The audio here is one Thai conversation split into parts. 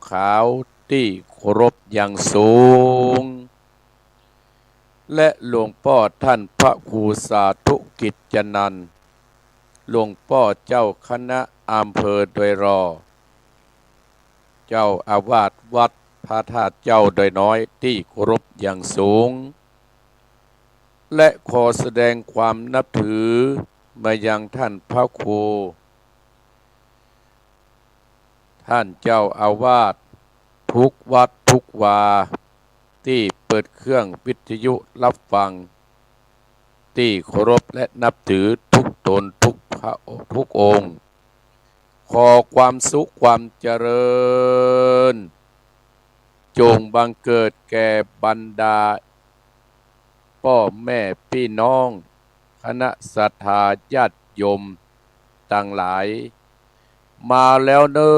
ขาวที่เคารพอย่างสูงและหลวงพ่อท่านพระครูสาธุกิจจนันท์หลวงพ่อเจ้าคณะอำเภอโดยรอเจ้าอาวาสวัดพระธาตุเจ้าโดยน้อยที่เคารพอย่างสูงและขอแสดงความนับถือมายังท่านพระครูท่านเจ้าอาวาสทุกวัดทุกวาที่เปิดเครื่องวิทยุรับฟังที่เคารพและนับถือทุกตนทุกองค์ขอความสุขความเจริญจงบังเกิดแก่บรรดาพ่อแม่พี่น้องคณะศรัทธาญาติโยมต่างหลายมาแล้วเนอ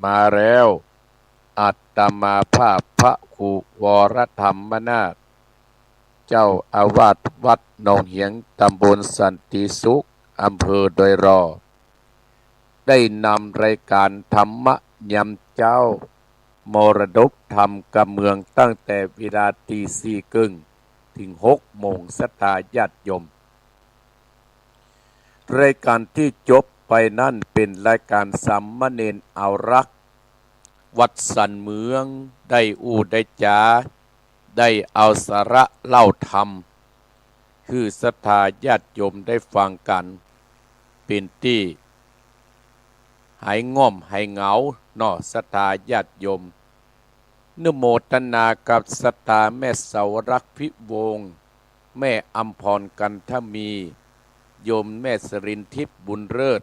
มาแล้วอัตมาภาพพระครูวรธรรมนาถเจ้าอาวาสวัดหนองเหียงตำบลสันติสุขอำเภอโดยรอได้นำรายการธรรมยามเจ้ามรดกธรรมกับเมืองตั้งแต่เวลาตีสี่ครึ่งถึง6 โมงศรัทธาญาติโยมรายการที่จบไปนั่นเป็นรายการสัมมเนรเอารักวัดสันเมืองได้ได้จาได้เอาสาระเล่าธรรมคือศรัทธาญาติโยมได้ฟังกันเป็นที่หายง่อมหายเหงานอศรัทธาญาติโยมนุโมทนากับศรัทธาแม่เสารักพิวงศ์แม่อัมพรกันทมีโยมแม่สรินทิพย์บุญเลิศ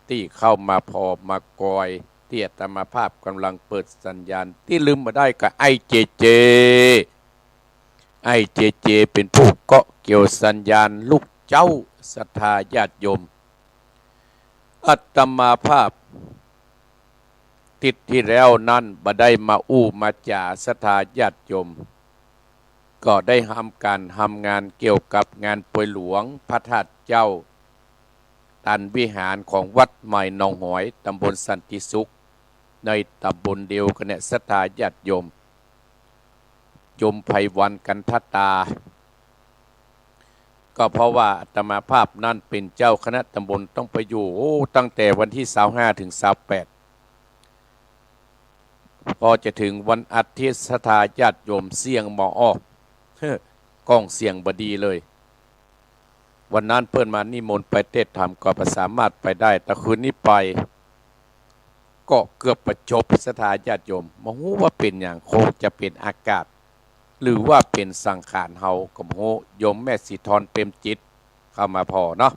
ที่เข้ามาพอมากอยที่อาตมาภาพกำลังเปิดสัญญาณที่ลืมมาได้กับไอเจเป็นผู้เกาะเกี่ยวสัญญาณลูกเจ้าศรัทธาญาติโยมอาตมาภาพติดที่แล้วนั้นบ่ได้มามาจ่าศรัทธาญาติโยมก็ได้ทำงานเกี่ยวกับงานป่วยหลวงพระธาตุเจ้าตันวิหารของวัดใหม่หนองหอยตำบลสันติสุขในตำบลเดียวกันเนี่ยศรัทธาญาติโยมไพวันกันทตาก็เพราะว่าอาตมาภาพนั่นเป็นเจ้าคณะตำบลต้องไปอยู่ตั้งแต่วันที่25ถึง28พอจะถึงวันอาทิตย์ศรัทธาญาติโยมเสียงหมอออกกล้องเสียงบดีเลยวันนั้นเพื่อนมานิมนต์ไปเทศธรรมก็สามารถไปได้แต่คืนนี้ไปก็เกือบประจบศรัทธาญาติโยมมองว่าเป็นอย่างคงจะเป็นอากาศหรือว่าเป็นสังขารเฮาก็มองโยมแม่สีทรเต็มจิตเข้ามาพอเนาะ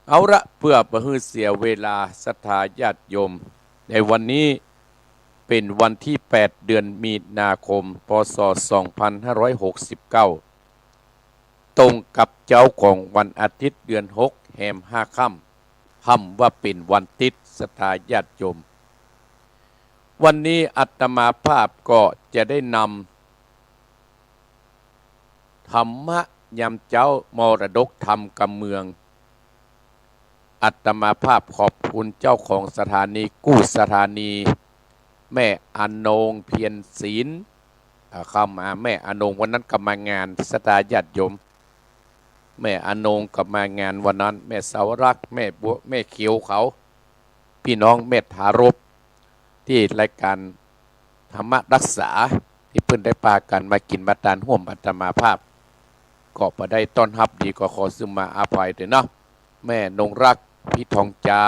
เอาละเพื่อบ่ให้เสียเวลาศรัทธาญาติโยมในวันนี้เป็นวันที่8 เดือนมีนาคมพศ2569ตรงกับเจ้าของวันอาทิตย์เดือน6แห่ม5ค่ำห้ำว่าเป็นวันติดศรัทธาญาติโยมวันนี้อาตมาภาพก็จะได้นำธรรมะยามเจ้ามรดกธรรมกำเมืองอาตมาภาพขอบคุณเจ้าของสถานีกู้สถานีแม่อนงเพียรศีลเข้ามาแม่อนงวันนั้นก็มางานศรัทธาญาติโยมแม่อนงก็มางานวันนั้นแม่สาวรักแม่บัวแม่เขียวเขาพี่น้องเมธารบที่รายการธรรมรักษาที่เพิ่นได้ปากันมากินมาทานร่วมอาตมาภาพก็บ่ได้ต้อนรับดีก็ขอซึมมาอาภัยด้วยเนาะแม่นงรักพี่ทองจา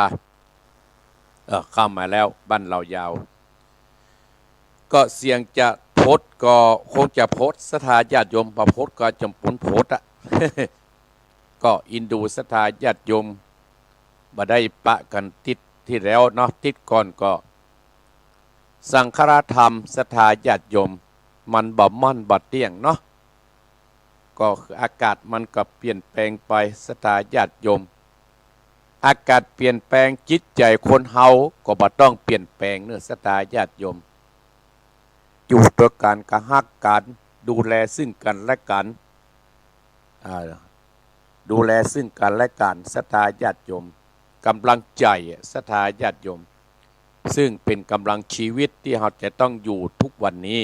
เข้ามาแล้วบ้านเรายาวก็เสียงจะโพสก็คงจะโพสศรัทธาญาติโยมพอโพสก็จำปุนโพสอะ ก็อินดูศรัทธาญาติโยมบ่ได้ปะกันติดที่แล้วเนาะติดก่อนก็สังฆราธรรมศรัทธาญาติโยมมันบ่มั่นบ่เที่ยงเนาะก็คืออากาศมันก็เปลี่ยนแปลงไปศรัทธาญาติโยมอากาศเปลี่ยนแปลงจิตใจคนเฮาก็บ่ต้องเปลี่ยนแปลงเนื้อศรัทธาญาติโยมอยู่ด้วยการกระหักกันดูแลซึ่งกันและกันดูแลซึ่งกันและกันศรัทธาญาติโยมกำลังใจศรัทธาญาติโยม ซึ่งเป็นกำลังชีวิตที่เราจะต้องอยู่ทุกวันนี้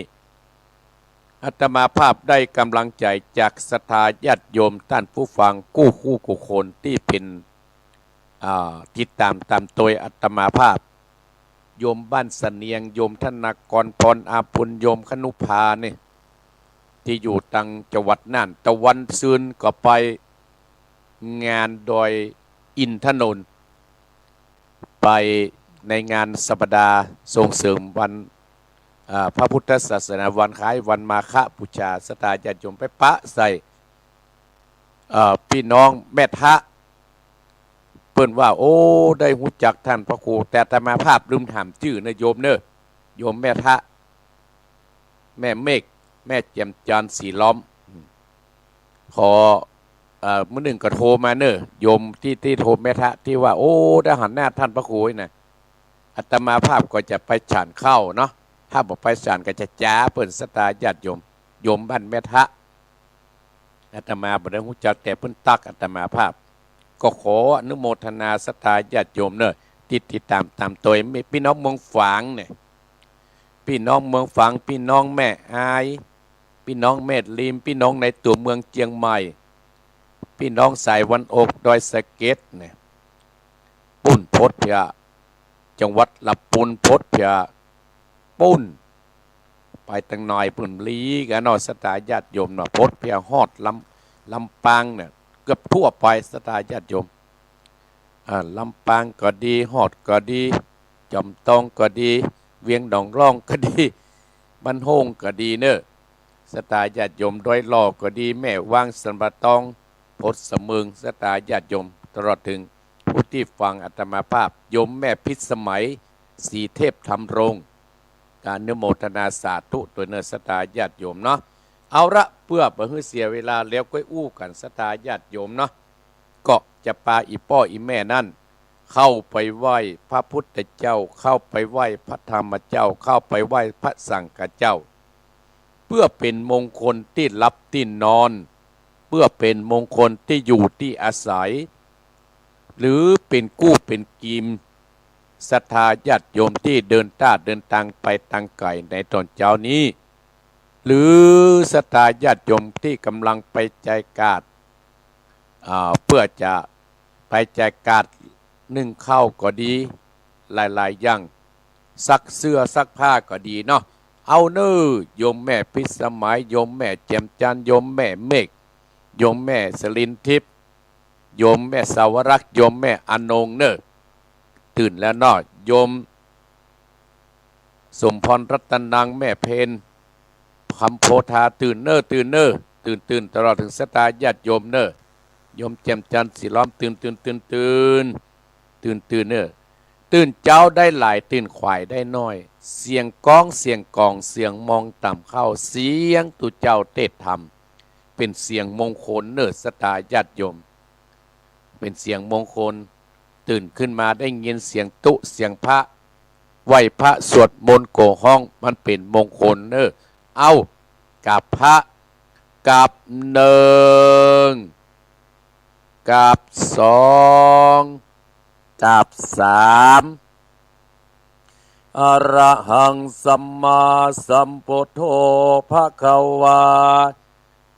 อาตมาภาพได้กำลังใจจากศรัทธาญาติโยมท่านผู้ฟังกู้คู่กุคนที่เป็นติดตามโดยอาตมาภาพโยมบ้านเสนียงโยมธนากรพรอาปุญโยมคนุภาเนี่ยที่อยู่ตังจังหวัดน่านตะวันซืนก็ไปงานโดยอินทนนท์ไปในงานสัปดาห์ส่งเสริมวันพระพุทธศาสนาวันคล้ายวันมาฆบูชาศรัทธาญาติโยมไปปะใส่พี่น้องแม่ทะเปิ้นว่าโอ้ได้หูจักท่านพระครูแต่อาตมาภาพลืมถามชื่อนะโยมเนอะโยมแม่ทะแม่เมฆแม่แจ่มจันทร์สีล้อมขอเมื่อหนึ่งก็โทรมาเนอะโยมที่โทรแม่ทะที่ว่าโอ้ได้หันหน้าท่านพระครูนะอาตมาภาพก็จะไปฉันเข้าเนาะถ้าบอกไปฉันก็จะจ้าเปิ้นศรัทธาญาติโยมบ้านแม่ทะอาตมาบ่ได้หูจักแต่เพิ่นตักอาตมาภาพก็ขออนุโมทนาศรัทธาญาติโยมเนอะติดตามตัวพี่น้องเมืองฝางเนี่ยพี่น้องเมืองฝางพี่น้องแม่อายพี่น้องแม่ริมพี่น้องในตัวเมืองเชียงใหม่พี่น้องสายวันอกดอยสะเก็ดเนี่ยปุ่นพดเพียจังหวัดลำพูนพดเพียปุ่นไปตั้งหน่อยปุ่นลีกันเนาะศรัทธาญาติโยมเนาะพดเพียฮอดลำปางเนี่ยเกือบทั่วไปศรัทธาญาติโยมลำปางก็ดีฮอดก็ดีจอมตองก็ดีเวียงดองร่องก็ดีบ้านโฮงก็ดีเนอะศรัทธาญาติโยมดอยหลอกก็ดีแม่ว่างสันปะตองพดสมึงศรัทธาญาติโยมตลอดถึงผู้ที่ฟังอาตมาภาพโยมแม่พิสมัยสีเทพธรรมรงค์การนิโมทนาสาธุตัวเนื้อศรัทธาญาติโยมเนาะเอาละเพื่อบ่ให้เสียเวลาแล้วก็อู้กันศรัทธาญาติโยมเนาะก็จะปาอีป้ออีแม่นั่นเข้าไปไหว้พระพุทธเจ้าเข้าไปไหว้พระธรรมเจ้าเข้าไปไหว้พระสังฆเจ้าเพื่อเป็นมงคลที่รับที่นอนเพื่อเป็นมงคลที่อยู่ที่อาศัยหรือเป็นกู้เป็นกิมศรัทธาญาติโยมที่เดินทางไปทางไกลในตอนเช้านี้หรือศรัทธาญาติโยมที่กำลังไปใจกาดเพื่อจะไปใจกาดนึ่งข้าวก็ดีหลายๆอย่างซักเสื้อซักผ้าก็ดีเนาะเอาเน้อโยมแม่พิสมัยโยมแม่แจ่มจันทร์โยมแม่เมฆโยมแม่สลินทิพย์โยมแม่สาวรักษ์โยมแม่อนงเน้อตื่นแล้วเนาะโยมสมพรรัตนังแม่เพนคำโพธาตื่นเน้อตื่นตลอดถึงศรัทธาญาติโยมเน้อโยมแจ่มจันทร์สีล้อมตื่นเน้อตื่นเจ้าได้หลายตื่นขวายได้น้อยเสียงก้องเสียงกองเสียงมองต่ำเข้าเสียงตุเจ้าเทศธรรมเป็นเสียงมงคลเน้อศรัทธาญาติโยมเป็นเสียงมงคลตื่นขึ้นมาได้ยินเสียงตุเสียงพระไหวพระสวดมนต์โกห้องมันเป็นมงคลเน้อเอากับพระกับหนึ่งกับสองกับสามอรหังสัมมาสัมพุทโธภควา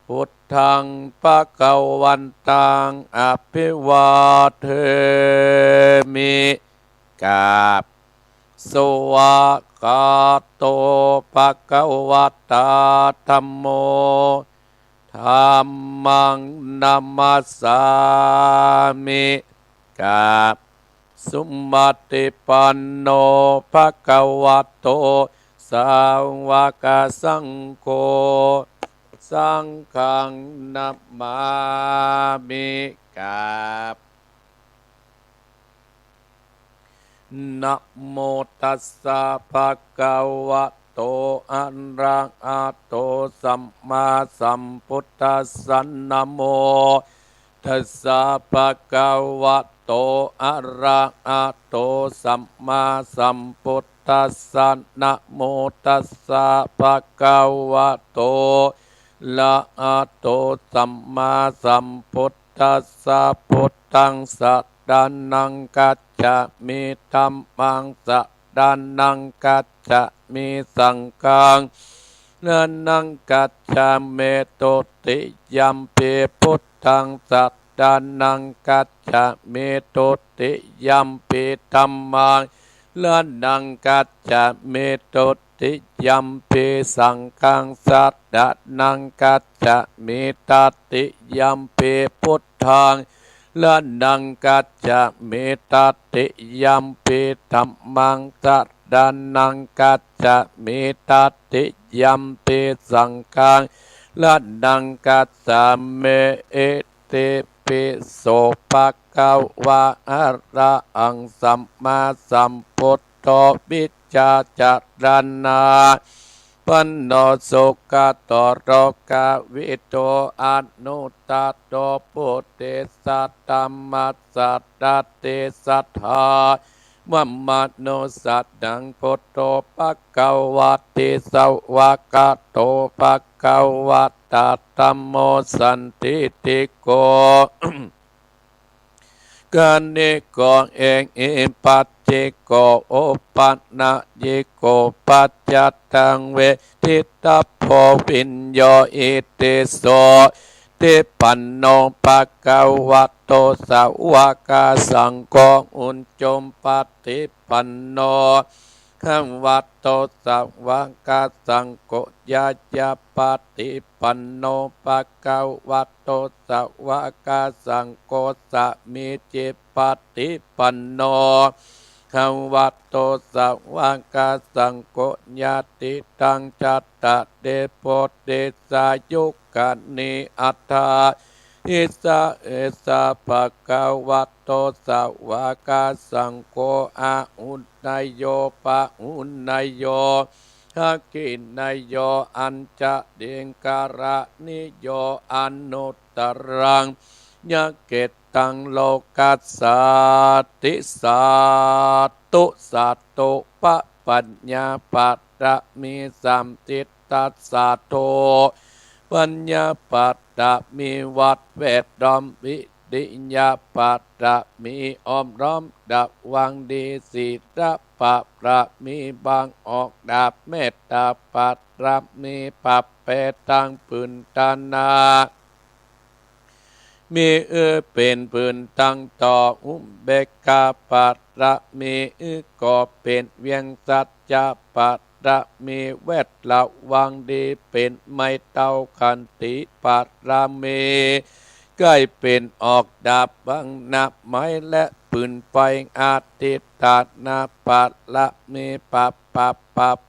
พุทธังภวันตังอภิวาเทมิกับสวากาโตภควตาธัมโมธัมมังนัมมัสสามิกับสุมาติปันโนภควโตสาวกสังโฆสังฆังนัมมามิกับนะโมตัสสะภะคะวะโตอะระหะโตสัมมาสัมพุทธัสสะนะโมตัสสะภะคะวะโตอะระหะโตสัมมาสัมพุทธัสสะนะโมตัสสะภะคะวะโตละหะโตสัมมาสัมพุทธัสสะพุทธังสัตตานังกัจฉามิธัมมังสัต ดานังกัจจะมิสังฆังนานังกัจจาเมโตติยัมปิพุทธังสัตตานังกัจจาเมโตติยัมปิธัมมังลานังกัจจาเมโตติยัมปิสังฆังสัตตานังกัจจาเมตติยัมปิพุทธังลานังกัจจาเมตติยัมปิธัมมังสัตตานังกัจจาเมตติยัมปิสังฆังลานังกัจจาเมเตปิโสภะคะวะอะระหังสัมมาสัมพุทโธวิจจาจารณาปันโนสุขโตโรกาวิโตอนุตตโตปุเตสัตตมัสสัตตเตสัทธามัมมโนสัตตังพุทโธภคะวะติสวากาโตภคะวะตะธัมโมสันติติโก กันนิโกเองอิปัจจิโกโอปันนะยิโกปัจจัตตังเวทิตาโพวิญโยอิติโสติปันโนภะคะวะโตสาวกสังโฆอุจจมปฏิปันโนขังวัตโตสาวกสังโฆยะยะปฏิปันโนภะคะวะโตสาวกสังโฆสะมิจิปฏิปันโนขังวัตโตสาวกสังโฆญาติตังจัตตะเดโพเดสายุกันิอัตถาอิสะเอสะภะคะวะโตสาวกสังโฆอาหุนายโยปะหุนายโยทักขินายโยอัญจะเดงการะนิโยอนุตตรังยะเกตังโลกัสสาติสัตตุสัตตุปะปัญญาปัตตะมิสัมติตัสสะโตปัญญาปัตตะมีวัดเวดดอมวิดิญญาปัตตะมีอมร้อมดับวังดีศีระปะประมีบางออกดาบเมตตาปัตตะมีปัปเปตังปืนตานามีเป็นปืนตั้งต่ออุเบกขาปัตตะมีก็เป็นเวียงสัจจะปัตตะมีเวทละวังดีเป็นไม่เต้าขันติปัตตะมีใกล้เป็นออกดาบบังนับไม้และปืนไฟอาติตานาปัตละมีปับ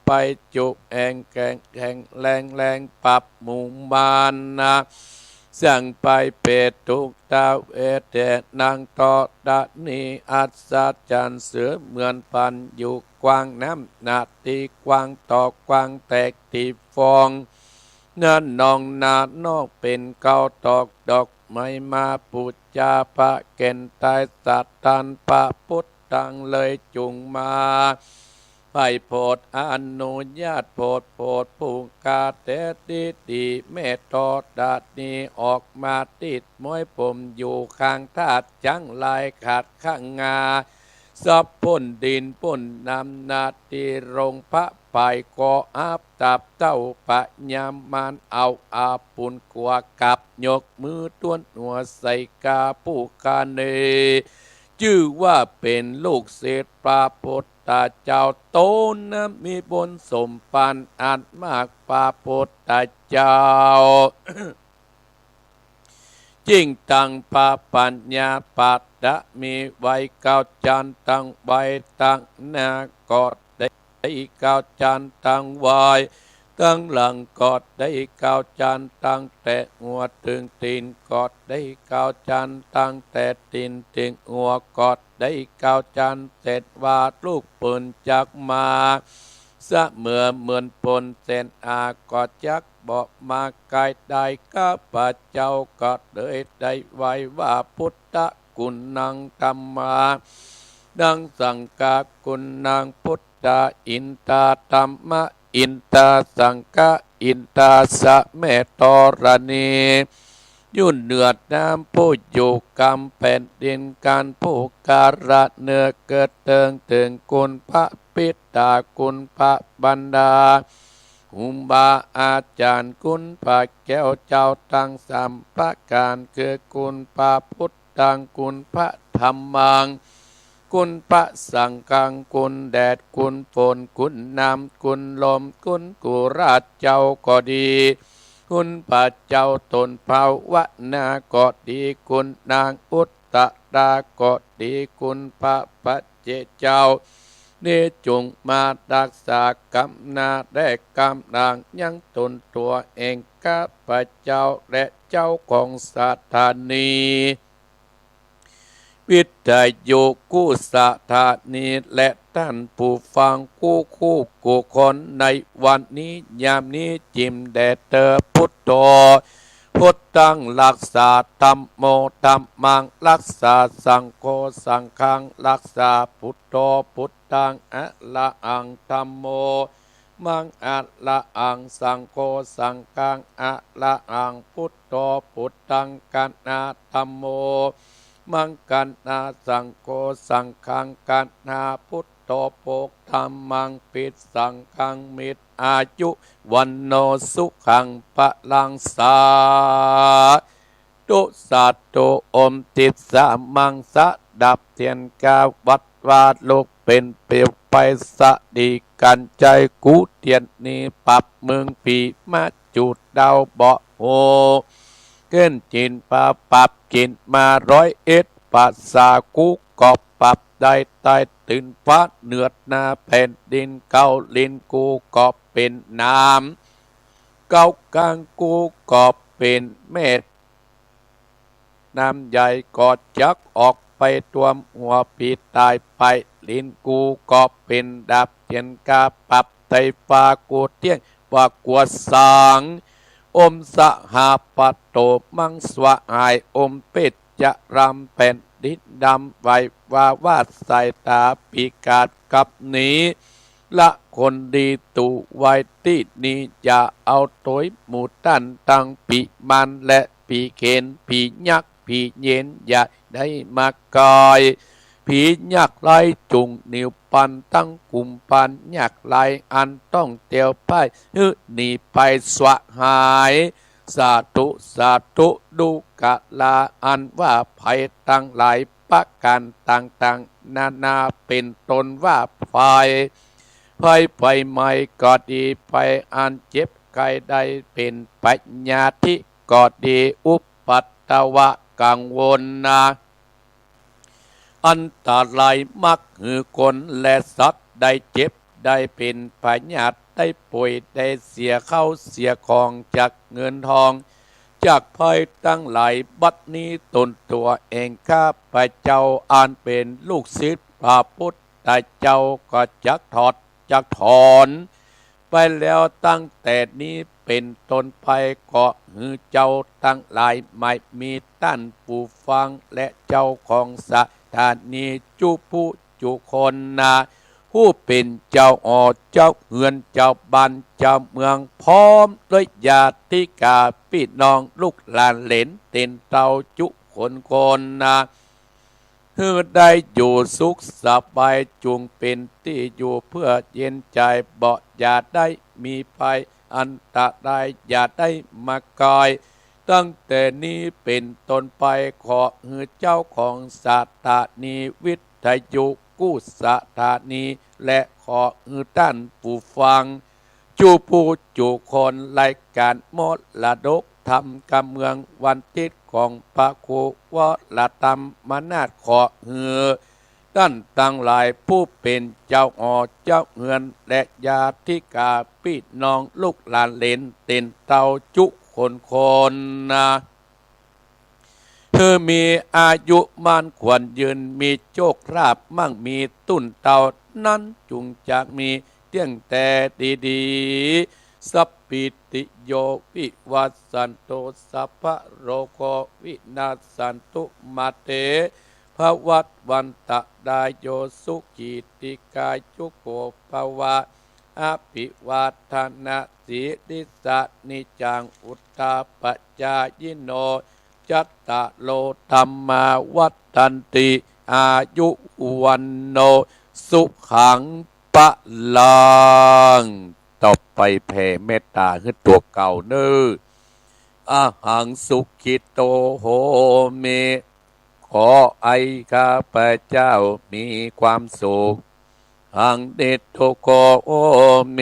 ไปจุแองแกงแข่งแรงปับหมู่มานนะสั่งไปเปตุกตาเอเตนางตอดานีอัศจันเสือเหมือนพันอยู่กวางน้ำนาตีกวางตอกกวางแตกตีฟองนั่นนองนานอกเป็นเก้าตอกดอกไม้มาปุจจาปะเก่นตายสัตตันปะพุทธังเลยจุงมาไปโพดอนุญาตโพดผู้กาเตติดีเมตตอดานีออกมาติดม้อยผมอยู่ข้างทาดจังลายขาดข้างงาสับพ่นดินพ่นนำนาตีรงพระไปก่ออาบตับเต้าปะยามมันเอาอาปุนกลัวกับยกมือต้วนหัวใส่กาผู้กาเนชื่อว่าเป็นลูกเศษปลาพุทธเจ้าโตนะมีบนสมปานอันมากปลาพุทธเจ้า จิงตังปาปัญญาปัตตะมีไว้เก้าจันตังไว้ตังนากอดได้เก้าจันตังไว้ตั้งหลังกอดได้เก้าจันตั้งแต่หัวถึงตีนกอดได้เก้าจันตั้งแต่ตีนถึงหัวกอดได้เก้าจันเสร็จว่าลูกปืนจักมาสะเมื่อเหมือนปนเส้นอากอดจักบอกมากายได้ข้าพเจ้าก็เลยได้ไว้ว่าพุทธคุณนังธรรมาดังสังกาคุณนางพุทธอินตาธรรมะอินตาสังฆอินตาสะเมตตรณี ยุ่นเหนือดน้ำผู้อยู่กรรมแผ่นดินการผู้การะเนื้อเกิดเติงถึงกุลพระปิตากุลพระบรรดาอุบาอาจารย์กุลพระแก้วเจ้าตั้งสามประการคือกุลพระพุทธังกุลพระธรรมังกุลพระสังฆังกุลแดดกุลฝนกุลน้ำกุลลมกุลกุราชเจ้าก็ดีคุณพระเจ้าตนภาวนาก็ดีคุณนางอุตตดาก็ดีคุณพระปัจเจเจ้านี่จงมารักษากรรมนาได้กรรมนางยังตนตัวเองข้าพระเจ้าและเจ้าของสถานีวิทยุกู้สถานีและท่านผู้ฟังคู่กูคนในวันนี้ยามนี้จิมแดเตอพุทโธพุทธังรักษาธัมโมธัมมังรักษาสังโฆสังฆังรักษาพุทโธพุทธังอะละอังธัมโมมังอะละอังสังโฆสังฆังอะละอังพุทโธพุทธังกันนาธัมโมมังกันนาสังโฆสังฆังกันนาพุทโธโภคธรรมังปิดสังฆังมิตรอายุวันโนสุขังพลังสาตุสัตตุอมติดสามังสะดับเทียนกาวัดวาดลูกเป็นเปรียวไปสะดีกันใจกูเตียนนี้ปับเมืองปีมาจุดดาวเบาโหเกินจินปาปับจินมา101ปัสสากุกอบปับได้ใต้ตื่นฟ้าเนือดนาแผ่นดินเกาลินกูกอบเป็นน้ำเกากลางกูกอบเป็นเม็ดน้ำใหญ่กอดจักออกไปตัวหัวปีตายไปลินกูกอบเป็นดับเทียนกาปับไตฟ้ากูเตี้ยงว่ากวดสางอมสหาปโตมังสวะหายอมเป็ดจะรำเป็นดินดำไว้วาดสายตาปีกาดกับนี้ละคนดีตูไว้ที่นี้จะเอาตัวหมูตันตั้งปีมันและปีเข็นปียักษ์ปีเย็นอย่าได้มากอยผียักษ์ไล่จุงนิ้วปันตั้งกลุ่มปันยักษ์ไล่อันต้องเตียวไปหนีไปสวะหายสาธุสาธุดูกะลาอันว่าภัยตั้งหลายประการต่างๆนานาเป็นตนว่าภัยไฟใหม่ก็ดีไฟอันเจ็บไข้ได้เป็นปัญญาที่ก็ดีอุปัตตวะกังวลนาอันตรายมักหือคนและสัตว์ได้เจ็บได้เป็นพยาธิได้ป่วยได้เสียเข้าเสียของจากเงินทองจากภัยตั้งหลายบัดนี้ตนตัวเองข้าพเจ้าอ่านเป็นลูกศิษย์พระพุทธเจ้าก็จักถอนไปแล้วตั้งแต่นี้เป็นต้นไปก็หือเจ้าตั้งหลายไม่มีท่านผู้ฟังและเจ้าของสถานีจุผู้จุคนนาผู้เป็นเจ้าเจ้าเฮือนเจ้าบ้านเจ้าเมืองพร้อมด้วยญาติกาพี่น้องลูกหลานเหลนเต็นเต้าจุคนนาเพื่อได้อยู่สุขสบายจงเป็นที่อยู่เพื่อเย็นใจเบาอย่าได้มีภัยอันตรายอย่าได้มากายตั้งแต่นี้เป็นต้นไปขอให้เจ้าของสถานีวิทยุกู้สถานีและขอให้ท่านผู้ฟังจูผู้จูคนรายการมรดกธรรมกำเมืองวันทิศของพระครูวรธรรมนาถขอฮือท่านตั้งหลายผู้เป็นเจ้าเจ้าเฮือนและญาติกาพี่น้องลูกหลานเหลนเต็นเต้าจุคนนะเธอมีอายุมันควรยืนมีโชคราบมั่งมีตุนเต่านั้นจุงจากมีเตี้ยงแต่ดีๆสัพพิติโยวิวัสสันโตสัพพะโรโควินาศสันตุมาเตภวัตวันตะดายโยสุขีติกายุโกภวะอภิวาทนาสีริสะนิจังอุตตาปัจจายโน จัตตะโลธรรมาวัฏตันติอายุวันโนสุขังปะลังต่อไปแผ่เมตตาขึ้นตัวเก่าเน้ออาหังสุขิโตโหเมขอไอข้าพเจ้ามีความสุขหังเดชโตโกโอเม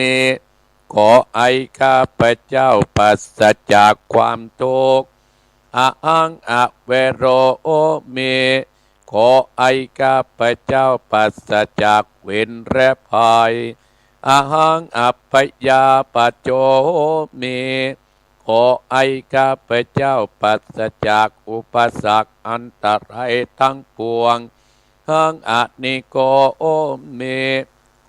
ขอไอข้าพเจ้าปราศจากความทุกข์อาหังอเวโรโอเมขอไอข้าพเจ้าปราศจากเวรและภัยอาหังอัปปยาปโจเมขอไอข้าพเจ้าปราศจากอุปสรรคอันตรายทั้งปวงหังอนิโกโอเม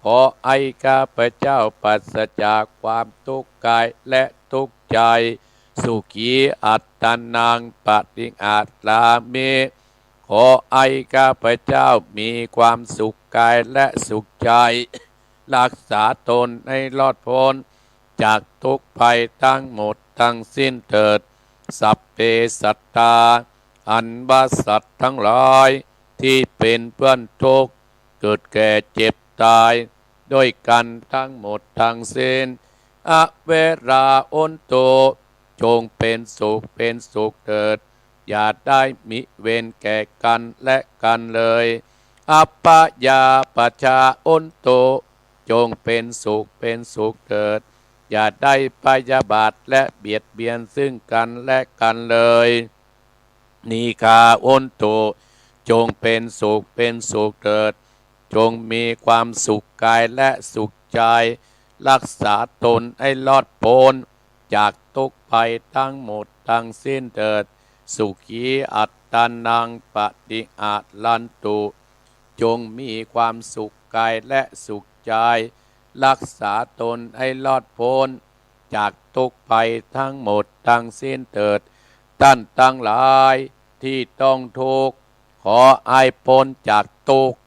ขอไอข้าพเจ้าปราศจากความทุกข์กายและทุกข์ใจสุขีอัตตนังปฏิอัตตามิขอไอข้าพเจ้ามีความสุขกายและสุขใจรักษาตนให้รอดพ้นจากทุกภัยทั้งหมดทั้งสิ้นเถิดสัพเพสัตตาอันว่าสัตว์ทั้งหลายที่เป็นเพื่อนทุกข์เกิดแก่เจ็บตายด้วยกันทั้งหมดทั้งสิ้นอเวราอนโตจงเป็นสุขเถิดอย่าได้มิเวรแก่กันและกันเลยอัปปยาปชาอนโตจงเป็นสุขเถิดอย่าได้พยาบาทและเบียดเบียนซึ่งกันและกันเลยนีคาอนโตจงเป็นสุขเถิดจงมีความสุขกายและสุขใจรักษาตนให้รอดพ้นจากทุกภัยทั้งหมดทั้งสิ้นเถิดสุขีอัตตานังปฏิอาลันตุจงมีความสุขกายและสุขใจรักษาตนให้รอดพ้นจากทุกภัยทั้งหมดทั้งสิ้นเถิดท่านทั้งหลายที่ต้องทุกข์ขอให้พ้นจากทุกข์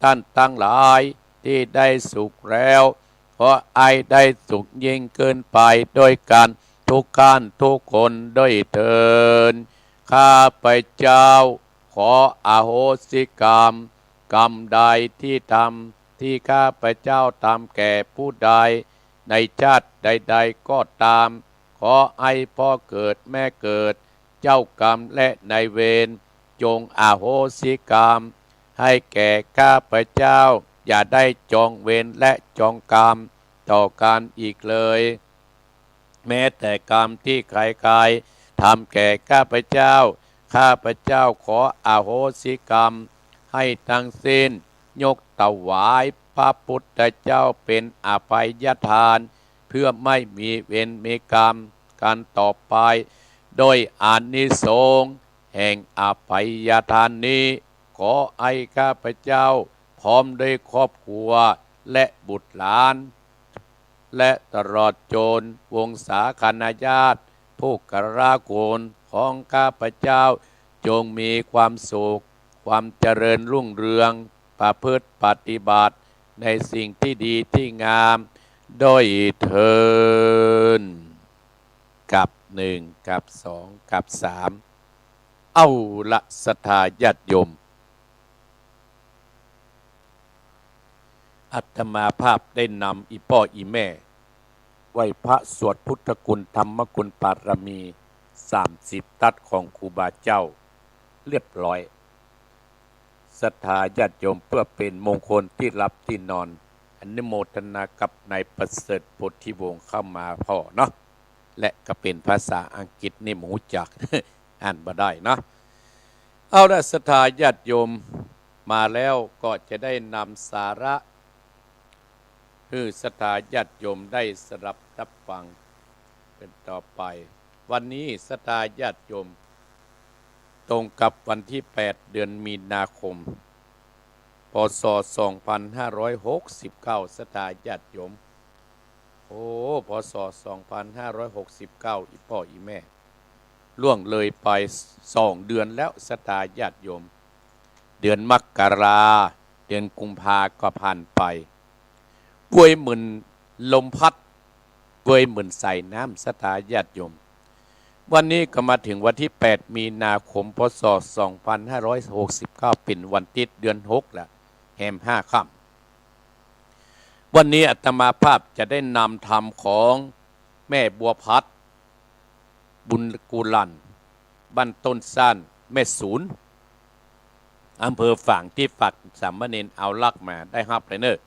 ท่านทั้งหลายที่ได้สุขแล้วขอให้ได้สุขยิ่งขึ้นไปด้วยกันทุกท่านทุกคนด้วยเถิดข้าพเจ้าขออโหสิกรรมใดที่ทำที่ข้าพเจ้าทำแก่ผู้ใดในชาติใดๆก็ตามขอให้พ่อเกิดแม่เกิดเจ้ากรรมและนายเวรจงอโหสิกรรมให้แก่ข้าพเจ้าอย่าได้จองเวรและจองกรรมต่อกันอีกเลยแม้แต่กรรมที่ใครๆทำแก่ข้าพเจ้าขออโหสิกรรมให้ทั้งสิ้นยกถวายพระพุทธเจ้าเป็นอภัยทานเพื่อไม่มีเวรมีกรรมกันต่อไปโดยอานิสงส์แห่งอภัยทานนี้ขอให้ข้าพเจ้าพร้อมด้วยครอบครัวและบุตรหลานและตลอดจนวงศาคณาญาติผู้กราโกนของข้าพเจ้าจงมีความสุขความเจริญรุ่งเรืองประพฤติปฏิบัติในสิ่งที่ดีที่งามโดยเทินกับหนึ่งกับสองกับสามเอาละศรัทธาญาติโยมอาตมาภาพได้นำอีพ่ออีแม่ไหว้พระสวดพุทธคุณธรรมคุณปารมี30ทัศของครูบาเจ้าเรียบร้อยศรัทธาญาติโยมเพื่อเป็นมงคลที่รับที่นอนอนุโมทนากับนายประเสริฐโพธิวงศ์เข้ามาพ่อเนาะและก็เป็นภาษาอังกฤษนี่หมูจัก อ่านมาได้เนาะเอาละศรัทธาญาติโยมมาแล้วก็จะได้นำสาระคือศรัทธาญาติโยมได้สดับรับฟังเป็นต่อไปวันนี้ศรัทธาญาติโยมตรงกับวันที่8เดือนมีนาคมพศ2569ศรัทธาญาติโยมโอ้พศ2569อีพ่ออีแม่ล่วงเลยไป2เดือนแล้วศรัทธาญาติโยมเดือนมกราเดือนกุมภาก็ผ่านไปกล้วยหมื่นลมพัดกล้วยหมื่นใส่น้ำศรัทธาญาติโยม วันนี้ก็มาถึงวันที่8มีนาคมพศ2569เป็นวันติดเดือน6แล้วแฮม5ค่ำวันนี้อาตมาภาพจะได้นำธรรมของแม่บัวพัดบุญกุลันบ้านต้นซ่านแม่ศูนย์อำเภอฝั่งที่ฝักสามเณรเอาลักมาได้ฮับเลยเนอะ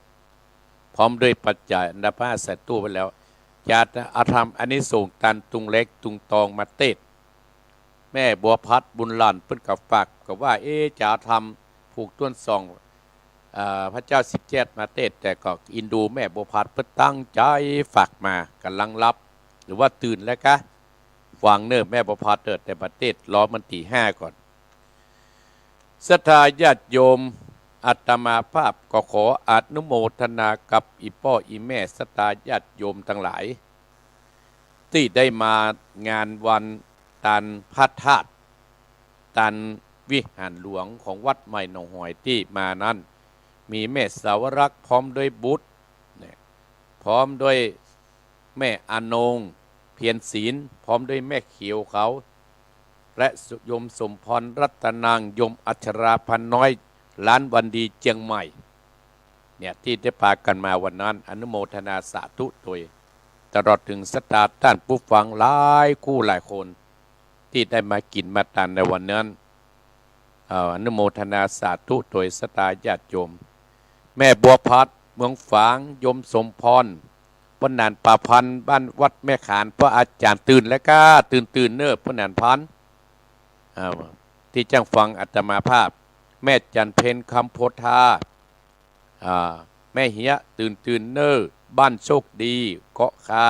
พร้อมด้วยปัจจัยอันดับ5ใส่ตู้ไปแล้วจะอาธรรมอันนี้ส่งตันตุงเล็กตุงตองมาเตดแม่บัวพัดบุญลันเพิ่นกับฝากกับว่าจะทำผูกต้นซองพระเจ้า17มาเตดแต่ก็อินดูแม่บัวพัดเพิ่นตั้งใจฝากมากำลังรับหรือว่าตื่นแล้วกะฟังเนิ่แม่บัวพัดแต่ประเทศล้อมันตี5ก่อนศรัทธาญาติโยมอาตมาภาพก็ขออนุโมทนากับอีพ่ออีแม่ศรัทธาญาติโยมทั้งหลายที่ได้มางานวันตันพระธาตุตันวิหารหลวงของวัดใหม่หนองหอยที่มานั้นมีแม่สาวรักษ์พร้อมด้วยบุตรพร้อมด้วยแม่อนงเพียรศีลพร้อมด้วยแม่เขียวเขาและยมสมพรรัตนางยมอัชราพันน้อยล้านวันดีเจียงใหม่เนี่ยที่ได้พากันมาวันนั้นอนุโมทนาสาธุโดยตลอดถึงสตาท่านผู้ฟังหลายคู่หลายคนที่ได้มากินมาทานในวันนั้นอนุโมทนาสาธุโดยสตาญาติโยมแม่บัวพัดเมืองฝางยมสมพรพนานป่าพันบ้านวัดแม่ขานพระอาจารย์ตื่นแล้วก็ตื่นเน้อพนานพันที่จ้างฟังอาตมาภาพแม่จันเพนคำโพธาแม่เหียตื่นเน้อบ้านโชคดีเกาะคา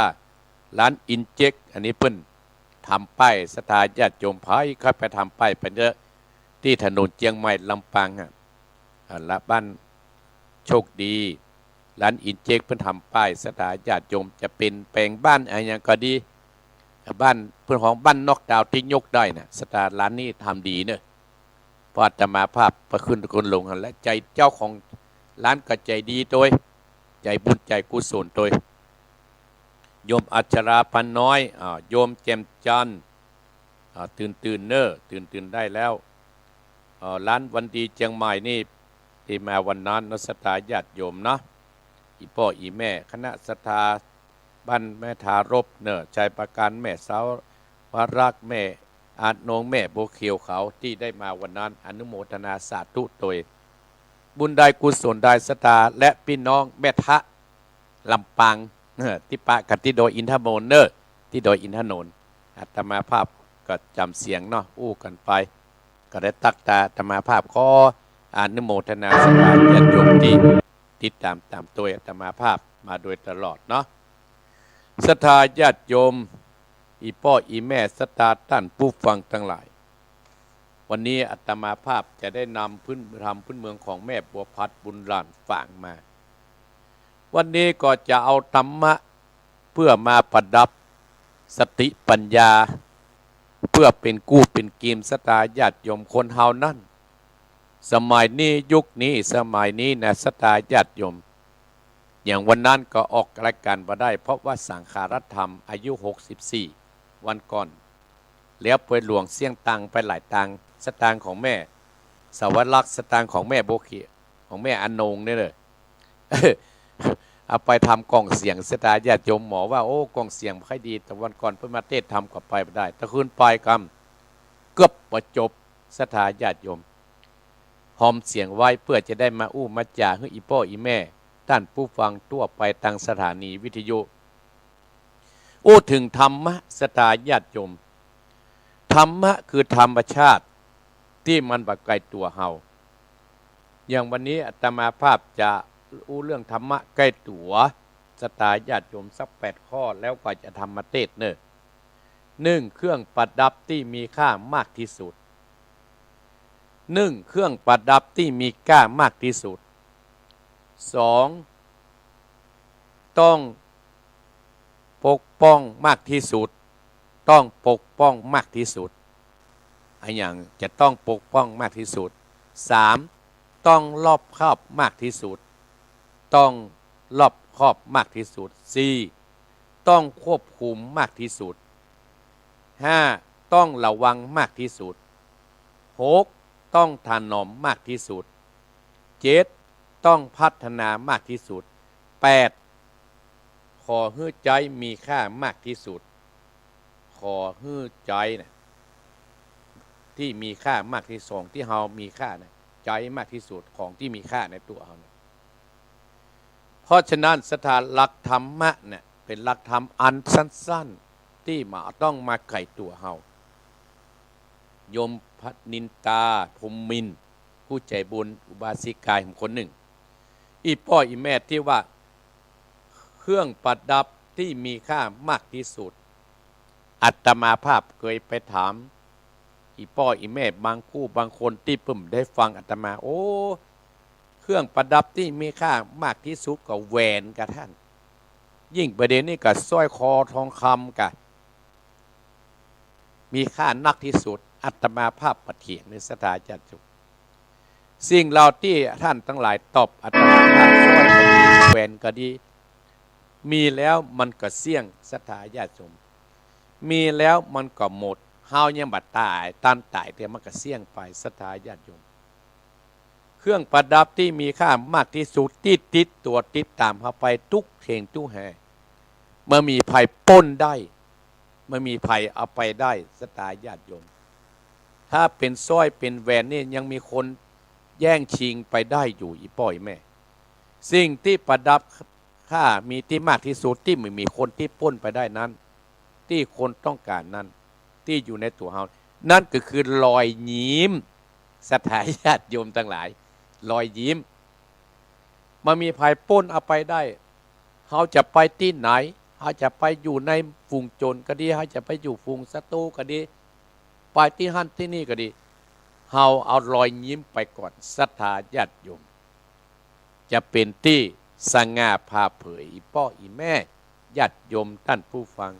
ร้านอินเจ็กอันนี้เพิ่นทำป้ายสถาญาติโยมพายเข้าไปทำป้ายไปเยอะที่ถนนเจียงใหม่ลำปางละบ้านโชคดีร้านอินเจ็กเพิ่นทำป้ายสถาญาติโยมจะเป็นแปลงบ้านอะไรอย่างก็ดีบ้านเพื่อนของบ้านนอกดาวที่ยกได้นะสถานร้านนี้ทำดีเนอะพออาตมาภาพประขึ้นคนลงและใจเจ้าของร้านก็ใจดีโดยใจบุญใจกุศลโดยโยมอัชราพันน้อยโยมแจมจันตื่นเนอะตื่นได้แล้วร้านวันดีเชียงใหม่นี่ที่มาวันนั้นนักศรัทธาญาติโยมนะอีพ่ออีแม่คณะศรัทธาบ้านแม่ทารบเนอะใจประการแม่สาววารักแม่อาจนงแม่โบเขียวเขาที่ได้มาวันนั้นอนุโมทนาสาธุโดยบุญได้กุศลได้ศรัทธาและพี่น้องแม่ทะลำปางที่ปะกันที่โดยอินทนนท์เนอะที่โดยอินทนนท์อาตมาภาพก็จำเสียงเนาะอู้กันไปก็ได้ตักตาอาตมาภาพขออนุโมทนาศรัทธาญาติโยมที่ติดตามตัวอาตมาภาพมาโดยตลอดเนาะศรัทธาญาติโยมอีพ่ออีแม่ศรัทธาท่านผู้ฟังทั้งหลายวันนี้อาตมาภาพจะได้นำพื้นเมืองของแม่บัวพัดบุญหลานฝางมาวันนี้ก็จะเอาธรรมะเพื่อมาประดับสติปัญญาเพื่อเป็นกู้เป็นกีมศรัทธาญาติโยมคนเฮานั่นสมัยนี้ยุคนี้สมัยนี้นะศรัทธาญาติโยมอย่างวันนั้นก็ออกรายการมาได้เพราะว่าสังขารธรรมอายุ64วันก่อนแล้วไปหลวงเสี่ยงตังไปหลายตังสตางของแม่สวรักษ์สตางของแม่โบเขียของแม่อนงเนี่ยเลยเอาไปทำกล่องเสียงศรัทธาญาติโยมหมอว่าโอ้กล่องเสียงค่อยดีแต่วันก่อนเพิ่นมาเทศทำก็ไปไม่ได้ตะคืนไปกำเกือบประจบศรัทธาญาติโยมหอมเสียงไว้เพื่อจะได้มาอู้มาจ่าให้อีพ่ออีแม่ท่านผู้ฟังทั่วไปทางสถานีวิทยุอู้ถึงธรรมะศรัทธาญาติโยมธรรมะคือธรรมชาติที่มันบ่ไกลตัวเฮาอย่างวันนี้อาตมาภาพจะอู้เรื่องธรรมะใกล้ตัวศรัทธาญาติโยมสัก8ข้อแล้วก็จะทำมาเทศเนอะ1เครื่องประดับที่มีค่ามากที่สุด1เครื่องประดับที่มีค่ามากที่สุด2ต้องปกป้องมากที่สุดต้องปกป้องมากที่สุดอันอย่างจะต้องปกป้องมากที่สุด3ต้องรอบคอบมากที่สุดต้องรอบคอบมากที่สุด4ต้องควบคุมมากที่สุด 5. ต้องระวังมากที่สุด 6. ต้องถนอมมากที่สุด 7. ต้องพัฒนามากที่สุด 8. ขอให้ใจมีค่ามากที่สุด ขอให้ใจนะที่มีค่ามากที่สุดที่เรามีค่านะใจมากที่สุดของที่มีค่าในตัวเรานะเพราะฉะนั้นสถานหลักธรรมะเนี่ยเป็นหลักธรรมอันสั้นๆที่มาต้องมาไก่ตัวเราโยมพันินตาพรหมมินทร์ผู้ใจบุญอุบาสิกาคนหนึ่งอีพ่ออีแม่ที่ว่าเครื่องประดับที่มีค่ามากที่สุดอาตมาภาพเคยไปถามอีพ่ออีแม่บางคู่บางคนที่ปุ่มได้ฟังอาตมาโอ้เครื่องประดับที่มีค่ามากที่สุดก็แหวนกับท่านยิ่งประเด็นนี้กับสร้อยคอทองคำกับมีค่านักที่สุดอาตมาภาพปฏิเถียงในสถาจัดจุสิ่งเราที่ท่านทั้งหลายตอบอาตมาภาพสร้อยก็ดีแหวนก็ดีมีแล้วมันก็เสี่ยงสถาญาติชมมีแล้วมันก็หมดเฮายังบัดตายตันตายแต่มันก็เสี่ยงไปสถาญาติโยมเครื่องประดับที่มีค่ามากที่สุดติดตัวติดตามเข้าไปทุกเทงทุกแห่เมื่อมีภัยป้นได้เมื่อมีภัยเอาไปได้สถาญาติโยมถ้าเป็นสร้อยเป็นแหวนนี่ยังมีคนแย่งชิงไปได้อยู่อีป้อยแม่สิ่งที่ประดับค่ามีที่มากที่สุดที่ไม่มีคนที่ป้นไปได้นั้นที่คนต้องการนั้นที่อยู่ในตัวเฮานั่นก็คือรอยยิ้มสถาญาติโยมทั้งหลายรอยยิ้มมันมีภัยป้นเอาไปได้เฮาจะไปที่ไหนเฮาจะไปอยู่ในฝูงโจรก็ดีเฮาจะไปอยู่ฝูงศัตรูก็ดีไปที่หั่นที่นี่ก็ดีเฮาเอารอยยิ้มไปก่อนศรัทธาญาติโยมจะเป็นที่สง่าผ่าเผยอีพ่ออีแม่ญาติโยมท่านผู้ฟัง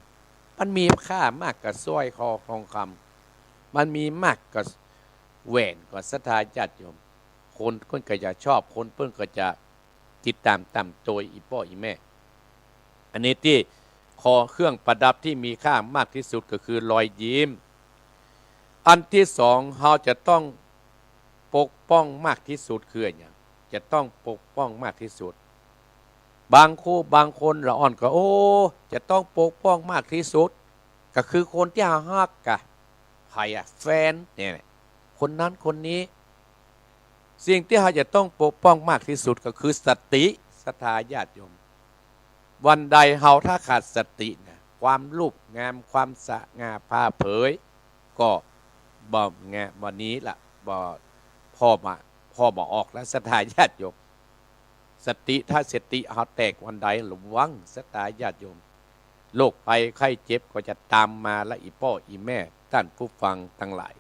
มันมีค่ามากกับสร้อยคอทองคำมันมีมากกับแหวนกับศรัทธาญาติโยมคนก็จะชอบคนเพิ่นก็จะติดตามตามตัวอีพ่ออีแม่อันนี้ที่คอเครื่องประดับที่มีค่ามากที่สุดก็คือรอยยิ้มอันที่สองเราจะต้องปกป้องมากที่สุดคืออย่างจะต้องปกป้องมากที่สุดบางคู่บางคนละอ่อนก็โอ้จะต้องปกป้องมากที่สุดก็คือคนที่ฮักกะใครอะแฟนเนี่ยคนนั้นคนนี้สิ่งที่เราจะต้องปกป้องมากที่สุดก็คือสติศรัทธาญาติโยมวันใดเราถ้าขาดสตินะความรูปงามความสง่าผ่าเผยก็บ่แงวันนี้ล่ะบ่พ่อมาออกแล้วศรัทธาญาติโยมสติถ้าสติเขาแตกวันใดระวังศรัทธาญาติโยมโรคภัยไข้เจ็บก็จะตามมาและอีพ่ออีแม่ท่านผู้ฟังทั้งหลาย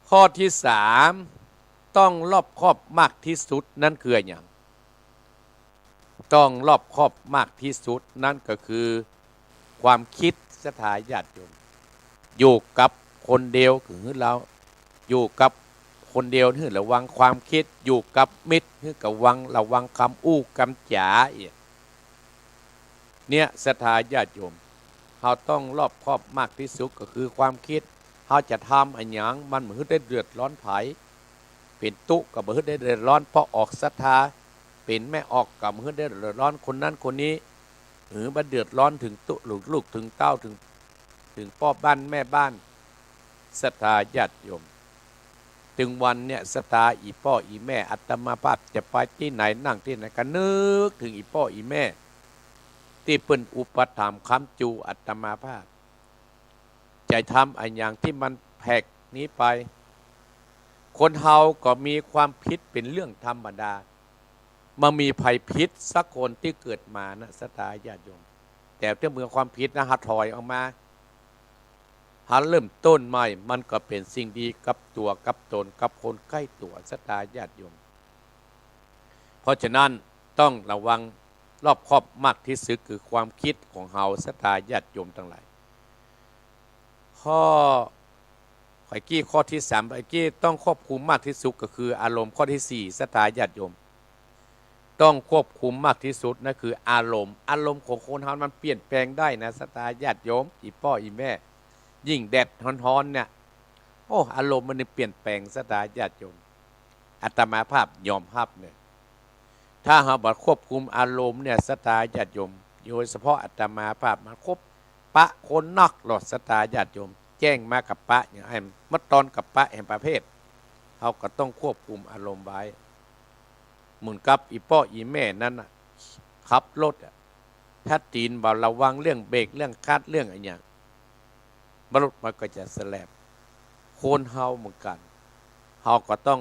ข้อที่สามต้องรอบคอบมากที่สุดนั่นคืออย่างต้องรอบคอบมากที่สุดนั่นก็คือความคิดศรัทธาญาติโยมอยู่กับคนเดียวคือเราอยู่กับคนเดียวคือระวังความคิดอยู่กับมิตรคือระวังคำอู้คำจ๋าเนี่ยศรัทธาญาติโยมเราต้องรอบคอบมากที่สุดก็คือความคิดเราจะทำอันหยังมันเหมือนได้เดือดร้อนไผเป็นตุกับเหมือนได้เดือดร้อนเพราะออกศรัทธาเป็นแม่ออกกับเหมือนได้เดือดร้อนคนนั้นคนนี้หรือมันเดือดร้อนถึงตุลูกถึงเต้าถึงพ่อบ้านแม่บ้านศรัทธาญาติโยมถึงวันเนี่ยศรัทธาอีพ่ออีแม่อาตมาภาพจะไปที่ไหนนั่งที่ไหนก็นึกถึงอีพ่ออีแม่ที่เป็นอุปถัมภ์ค้ำจูอาตมาภาพจะทำอันอย่างที่มันแผกนี้ไปคนเฮาก็มีความผิดเป็นเรื่องธรรมดามามีภัยพิษสักคนที่เกิดมานะศรัทธาญาติโยมแต่ถ้าเมื่อความผิดนะหัดถอยออกมาหันเริ่มต้นใหม่มันก็เป็นสิ่งดีกับตัวกับตนกับคนใกล้ตัวศรัทธาญาติโยมเพราะฉะนั้นต้องระวังรอบคอบมากที่สุดคือความคิดของเฮาศรัทธาญาติโยมทั้งหลายข้อที่3ต้องควบคุมมากที่สุดก็คืออารมณ์ข้อที่4ศรัทธาญาติโยม ต้องควบคุมมากที่สุดนั่นคืออารมณ์ของคนเฮามันเปลี่ยนแปลงได้นะสตาญาติโยมอีพ่ออีแม่ยิ่งแดดร้อนๆเนี่ยโอ้อารมณ์มันเปลี่ยนแปลงสตาญาติโยมอาตมาภาพยอมรับเนี่ยถ้าเฮาบ่ควบคุมอารมณ์เนี่ยสตาญาติโยมโดยเฉพาะอาตมาภาพมันคบปะคนนอกหลอดสตาญาติโยมแจ้งมากับปะอย่างให้เมื่อตอนกับปะแห่งประเภทเฮาก็ต้องควบคุมอารมณ์ไว้หมุนกับอีพ่ออีแม่นั้นขับรถถ้าตีนบ่ระวังเรื่องเบรกเรื่องคาดเรื่องอะไรอย่างรถมันก็จะสแลบโคนเฮาเหมือนกันเฮาก็ต้อง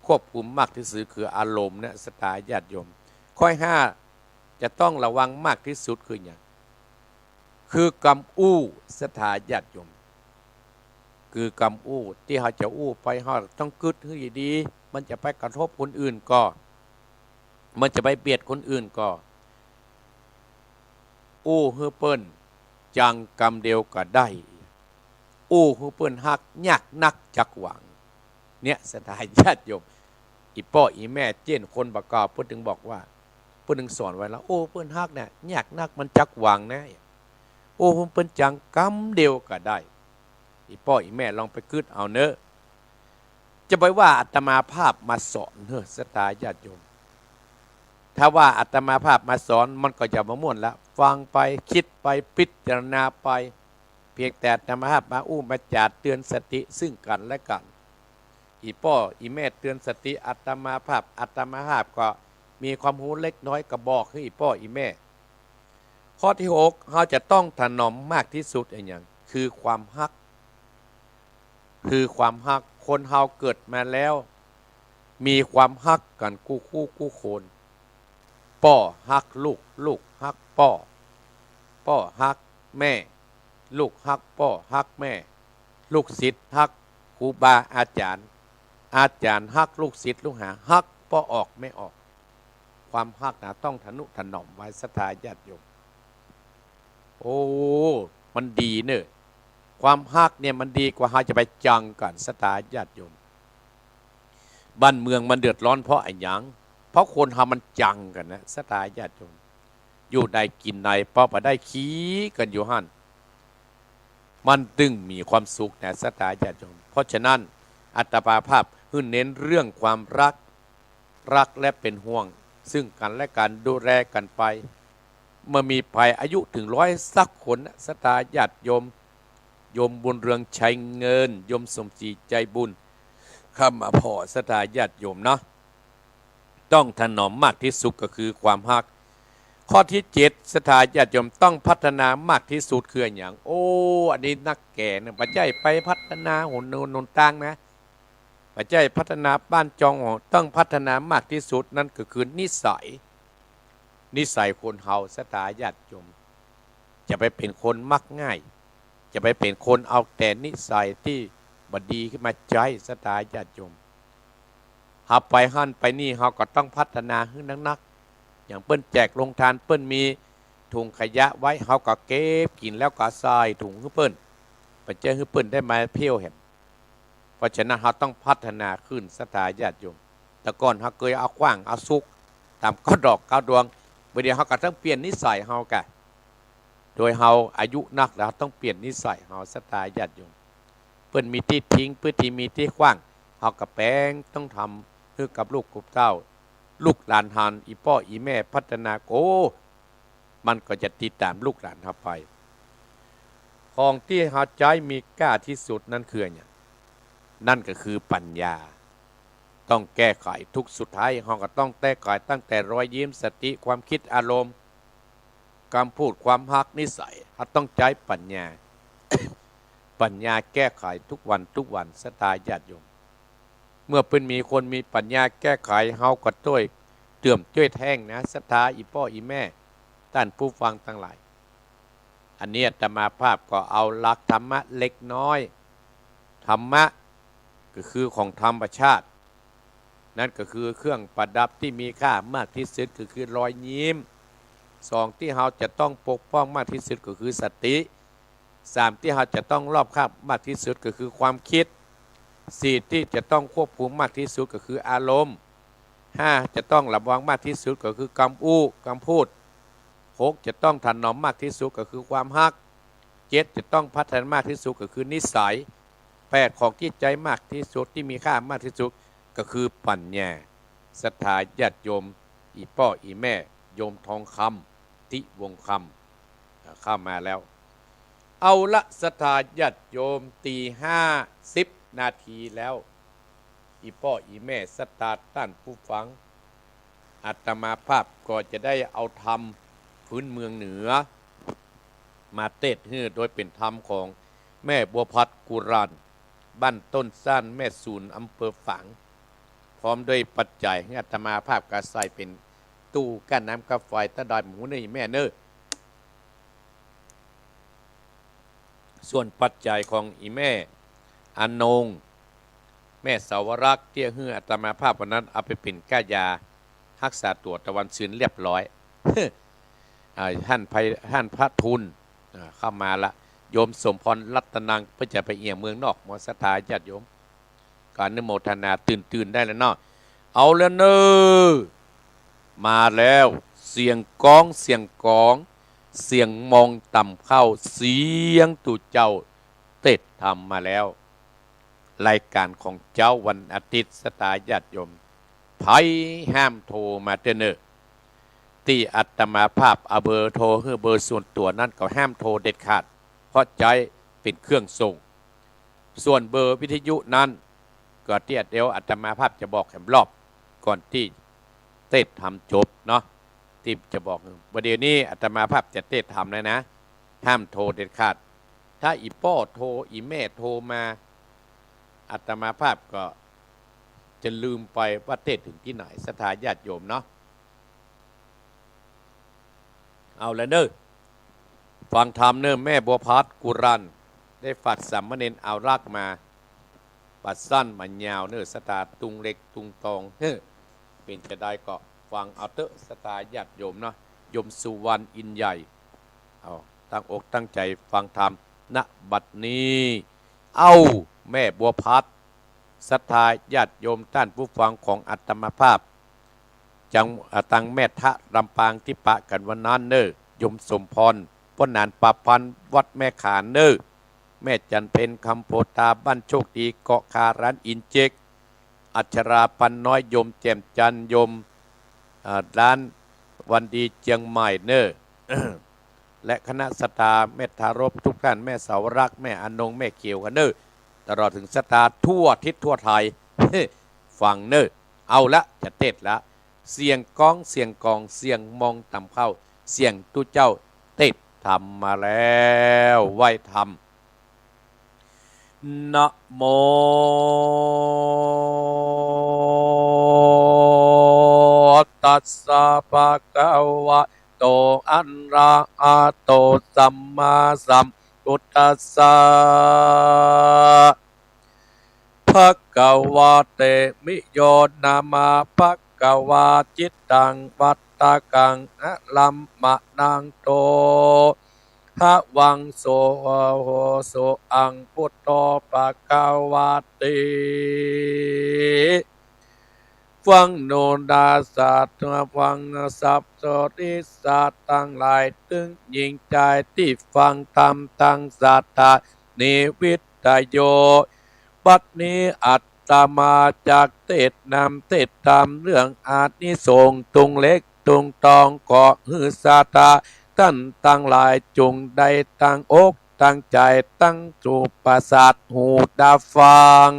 ควบคุมมากที่สุดคืออารมณ์เนี่ยสตาญาติโยมข้อ5จะต้องระวังมากที่สุดคืออย่างคือกำอู้สถาญาติโยมคือกำอู้ที่เขาจะอู้ไปเขาต้องกึดให้ดีมันจะไปกระทบคนอื่นก็มันจะไปเบียดคนอื่นก็อู้ฮือเปิ้นจังกำเดียวก็ได้อู้ฮือเปิ้นฮักยากนักจักหวังเนี่ยสถาญาติโยมอีพ่ออีแม่เจ้นคนประกอบเพิ่นถึงบอกว่าเพิ่นถึงสอนไว้แล้วโอ้เปิ้นฮักเนี่ยยากนักมันจักหวังนะโอ้เปิ้นจังกำเดียวก็ได้อีพ่ออีแม่ลองไปคิดเอาเนอะจะไปว่าอาตมาภาพมาสอนเนอะสตาญาติโยมถ้าว่าอาตมาภาพมาสอนมันก็จะมาม่วนแล้วฟังไปคิดไปพิจารณาไปเพียงแต่อาตมาภาพมาอู้มาจาดเตือนสติซึ่งกันและกันอีพ่ออีแม่เตือนสติอาตมาภาพก็มีความรู้เล็กน้อยก็บอกให้อีพ่ออีแม่ข้อที่6เราจะต้องถนอมมากที่สุดอย่างคือความฮักคนเฮาเกิดมาแล้วมีความฮักกันคู่คนพ่อฮักลูกฮักพ่อฮักแม่ลูกฮักพ่อฮักแม่ลูกศิษย์ฮักครูบาอาจารย์ฮักลูกศิษย์ลูกหาฮักพ่อออกไม่ออกความฮักนะต้องทนุถนอมไว้ศรัทธาญาติโยมโอ้มันดีเนอะความฮักเนี่ยมันดีกว่าเราจะไปจังกันศรัทธาญาติโยมบ้านเมืองมันเดือดร้อนเพราะไอ้หยังเพราะคนทำมันจังกันนะศรัทธาญาติโยมอยู่ใดกินในเพราะไปได้ขี้กันอยู่หั่นมันตึงมีความสุขนะศรัทธาญาติโยมเพราะฉะนั้นอัตมาภาพเน้นเรื่องความรักและเป็นห่วงซึ่งกันและกันดูแลกันไปเมื่อมีภัยอายุถึง100สักคนศรัทธาญาติโยมบุญเรืองชัยเงินโยมสมศรีใจบุญข้ามาพ่อศรัทธาญาติโยมเนาะต้องถนอมมากที่สุดก็คือความฮักข้อที่7ศรัทธาญาติโยมต้องพัฒนามากที่สุดคืออย่างโอ้อันนี้นักแก่เนี่ยปัจจัยไปพัฒนาหนต่างนะปัจจัยพัฒนาบ้านจองต้องพัฒนามากที่สุดนั่นก็คือนิสัยคนเฮาศรัทธาญาติโยมจะไปเป็นคนมักง่ายจะไปเป็นคนเอาแต่นิสัยที่บดีขึ้นมาใจศรัทธาญาติโยมเฮาไปหั่นไปนี่เฮาก็ต้องพัฒนาขึ้นนักอย่างเปิ้นแจกโรงทานเปิ้นมีถุงขยะไว้เฮาก็เก็บกินแล้วก็ใส่ถุงให้เปิ้นปัจจัยให้เปิ้นได้มาเพี้ยวแหมเพราะฉะนั้นเราต้องพัฒนาขึ้นศรัทธาญาติโยมแต่ก่อนเราเคยเอาขว้างเอาซุกตามก้อดอกก้าดวงเดี๋ยวเราก็ต้องเปลี่ยนนิสัยเรากะโดยเราอายุนักแล้วต้องเปลี่ยนนิสัยเราศรัทธาญาติโยมเพิ่นมีที่ทิ้งเพื่อที่มีที่ขว้างเราก็แปลงต้องทำเพื่อกับลูกกับเต้าลูกหลานหันอีพ่ออีแม่พัฒนาโกมันก็จะติดตามลูกหลานเราไปของที่เราใจมีกล้าที่สุดนั่นคือเนี่ยนั่นก็คือปัญญาต้องแก้ไขทุกสุดท้ายเราก็ต้องแก้ไขตั้งแต่รอยยิ้มสติความคิดอารมณ์คำพูดความฮักนิสัยเราต้องใช้ปัญญา ปัญญาแก้ไขทุกวันศรัทธาญาติโยมเมื่อเป็นมีคนมีปัญญาแก้ไขเฮาก็ต้วยเตื่อมต้วยแท่งนะศรัทธาอีพ่ออีแม่ท่านผู้ฟังทั้งหลายอันนี้อาตมาภาพก็เอาหลักธรรมะเล็กน้อยธรรมะก็คือของธรรมชาตินั่นก็คือเครื่องประดับที่มีค่ามากที่สุดก็คือรอยยิ้ม2ที่เราจะต้องปกป้องมากที่สุดก็คือสติ3ที่เราจะต้องรอบคอบมากที่สุดก็คือความคิด4ที่จะต้องควบคุมมากที่สุดก็คืออารมณ์ 5จะต้องระวังมากที่สุดก็คือคำอู้คำพูด6จะต้องถนอมมากที่สุดก็คือความฮัก7จะต้องพัฒนามากที่สุดก็คือนิสัย8ของจิตใจมากที่สุดที่มีค่ามากที่สุดก็คือปัญญาศรัทธาญาติโยมอีพ่ออีแม่โยมทองคำทิวงคำเข้ามาแล้วเอาละศรัทธาญาติโยมตี50 นาทีแล้วอีพ่ออีแม่ศรัทธาท่านผู้ฟังอาตมาภาพก็จะได้เอาธรรมพื้นเมืองเหนือมาเทศน์ให้โดยเป็นธรรมของแม่บัวพัดกุรันบ้านต้นสั้นแม่ศูนย์อำเภอฝางพร้อมด้วยปัจจัยให้อาตมาภาพกระใส่เป็นตู้กั้นน้ำกาแฟตะดอยหมูนี่แม่เนอส่วนปัจจัยของอีแม่อนงแม่สาวรักษ์เตี้ยเฮืออาตมาภาพวันนั้นเอาไปเป็นก้ายารักษาตัวตะวันซืนเรียบร้อย ท่านพระทุนเข้ามาละโยมสมพรรัตนังเพื่อจะไปเอี่ยมเมืองนอกมอสถาญาติโยมการนโมทนาตื่นได้แล้วเนาะเอาแล้วเนอมาแล้วเสียงก้องเสียงมองต่ำเข้าเสียงตู่เจ้าเต็ดทำมาแล้วรายการของเจ้าวันอาทิตย์สตาญาติโยมไพ่ห้ามโทรมาเตเนอที่อัตมาภาพเอาเบอร์โทรคือเบอร์ส่วนตัวนั่นก็ห้ามโทรเด็ดขาดเพราะใจเป็นเครื่องส่งส่วนเบอร์วิทยุนั้นก็เดี๋ยวอัตมาภาพจะบอกแหมรอบก่อนที่เทศทำจบเนาะที่จะบอกประเดี๋ยวนี้อัตมาภาพจะเทศทำเลยนะห้ามโทรเด็ดขาดถ้าอีพ่อโทรอีแม่โทรมาอัตมาภาพก็จะลืมไปว่าเทศถึงที่ไหนสถาญาติโยมเนาะเอาแล้วเนอฟังธรรมเนอแม่บัวพัดกุรันได้ฝากสามเณรเอารากมาปัดสั้นมันยาวเนอสตาตุงเล็กตุงตองเฮ้เป็นจะได้ก็ฟังเอาเตอะสตาญาติโยมเนาะโยมสุวรรณอินใหญ่เอาตั้งอกตั้งใจฟังธรรมณบัดนี้เอาแม่บัวพัดศรัทธาญาติโยมท่านผู้ฟังของอัตมาภาพจังตังแม่ทะลำปางที่ปะกันวันนั้นเนอยมสมพรป้นนานปะพันวัดแม่ขานเนอแม่จันเพนคำโพธาบ้านโชคดีเกาะคาร้านอินเจกอัชราปันน้อยยมแจ่มจันยมร้านวันดีเจียงใหม่เนอ และคณะสตาแม่ทารบทุกท่านแม่สาวรักแม่อนงแม่เขียวกันเนอตลอดถึงสตาทั่วทิศทั่วไทย ฟังเนอเอาละจะเทศละเสียงก้องเสียงกองเสียงมองต่ำเข้าเสียงตู้เจ้าเต็ดทำมาแล้วไหวทำนะโมตัสสะภะคะวะโตอะระหะโตสัมมาสัมพุทธัสสะภะคะวะเตมิโยนามาภะคะวะจิตตังวัตตะกังอะลัมมะนังโตภะวังโสโหโสอังพุทโธภะคะวะติฟังโนดาสัตว์ฟังสัพโสติสัตว์ตั้งหลายตึงยิงใจที่ฟังธรรมตั้งศรัทธานิวิตโยบัดนี้อัตตมาจากเทศนำเทศธรรมเรื่องอานิสงส์ตุงเล็กตุงตองเกาะหือสาตาท่านตั้งหลายจงได้ตั้งอกตั้งใจตั้งจูประสาทหูดาฟัง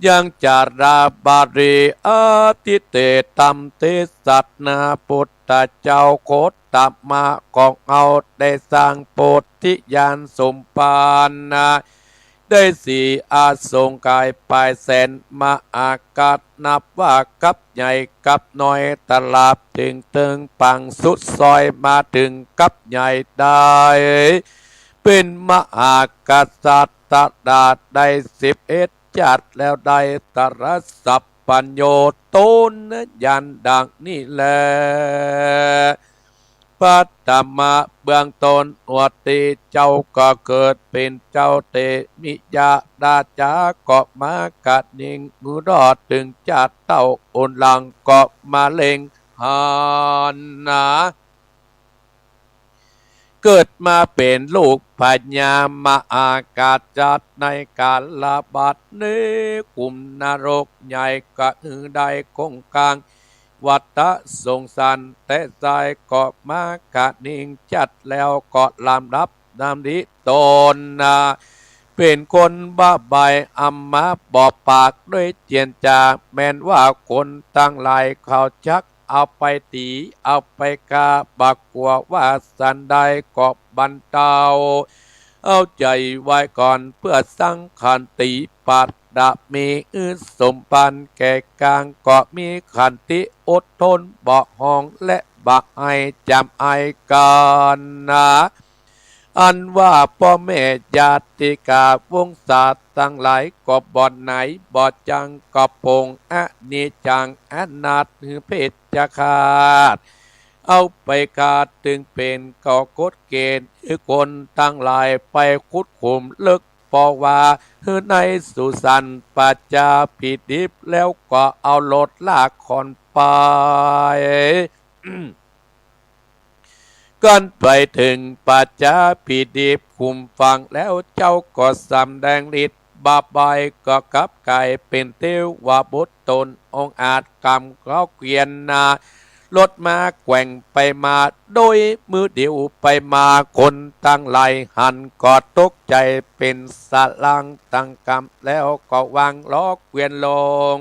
ยังจาราบารีอาทิเตตัมเตสัตนาพุทธเจ้าโคตตมะของเอาได้สร้างโพธิญาณสมปานได้สี่อาสงกายปลายแสนมาอากาศนับว่ากับใหญ่กับน้อยตลาบถึงตึงปังสุดซอยมาถึงกับใหญ่ได้เป็นมหากษัตริย์ดาษได้11จัดแล้วได้ตรัสสัพปัญโยตนยันดังนี่แลป ปัตตมะเบื้องต้นอวติเจ้าก็เกิดเป็นเจ้าเตมิยาดาจาก็มากะนิงมือรอดถึงจัดเต้าอุนลังก็มาเล็งหานนาเกิดมาเป็นลูกพญามาอากาศจัดในการละบาดนี้กุมนรกใหญ่กะได้คงกลางวัฏสงสารแต่ใจก็มากะนิ่งจัดแล้วก็ลำดับนำดิตนนาเป็นคนบ้าใบอัมมาบอบปากด้วยเจียนจาแม้นว่าคนตั้งหลายเขาชักเอาไปตีเอาไปกาบักกลัวว่าสันใดก็บันเทาเอาใจไว้ก่อนเพื่อสังขันติปัดดะมีสมปันแก่กลางก็มีขันติอดทนบอกห้องและบักไอจำไอกันนะอันว่าพ่อแม่ญาติกาวงศาตั้งหลายก็บ่อนไหนบ่จังก็ปงอะนิจังอนัตหือเพชฌฆาตเอาไปกาดถึงเป็นก็กฎเกณฑ์คนตั้งหลายไปคุดขุมลึกเพราะว่าในสุสันปัจจาผิดดิบแล้วก็เอารถลากคอนไปก่อนไปถึงปัจจาผิดดิบคุมฟังแล้วเจ้าก็สำแดงฤทธิ์บาบายก็กลับกลายเป็นเทวบุตรตนองอาจกรรมเขาเกวียนนารถมาแกว่งไปมาโดยมือเดียวไปมาคนตั้งไหลหันก็ตกใจเป็นสลังตั้งกรรมแล้วก็วางล้อเกวียนลง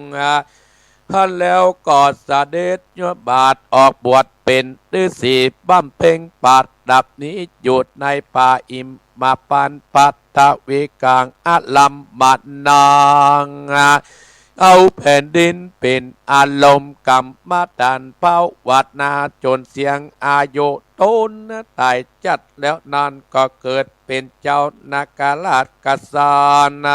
ท่านแล้วก็เสด็จยบาทออกบวชเป็นฤาษีบั้มเพ็งปาดดับนี้อยู่ในป่าอิมมาปันปัตตวิกังอัลลัมมัดนางเอาแผ่นดินเป็นอารมณ์กรรมฐานเป้าวัดนาจนเสียงอายุต้นตายจัดแล้วนานก็เกิดเป็นเจ้านาคราชกษาน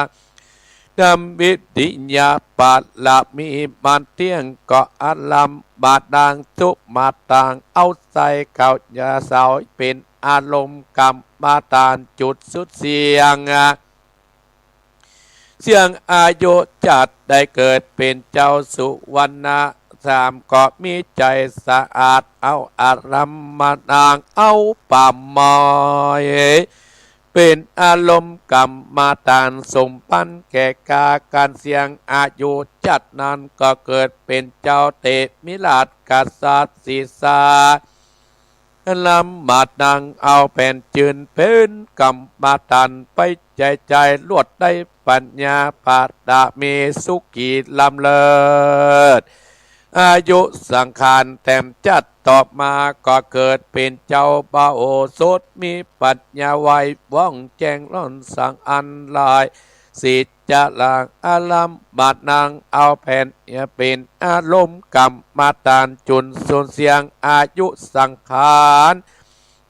ดำวิติญาปาละมีมันเที่ยงก็อัลลัมบาดังทุมาต่างเอาใส่เก่ายาเสาเป็นอารมณ์กรรมฐานจุดสุดเสียงเสียงอายุจัดได้เกิดเป็นเจ้าสุวรรณสามก็มีใจสะอาดเอาอารัมมานางเอาป่ามอยเป็นอารมณ์กรรมฐานสมปันแก่กาการเสียงอายุจัดนั้นก็เกิดเป็นเจ้าเตมิราชกษัตริย์ศีสาลำมาดังเอาแผ่นจืนเป็นกรรมฐานไปใจลวดได้ปัญญาปาดามีสุขีลำเลิศอายุสังขารแต้มจัดต่อมาก็เกิดเป็นเจ้าบ่าวสดมีปัญญาไวว่องแจ้งล้นสังอันลายสิทจะลางอาลัมบาดนางเอาแผ่นเป็นอารมณ์กรรมฐานจุนส่วนเสียงอายุสังขาร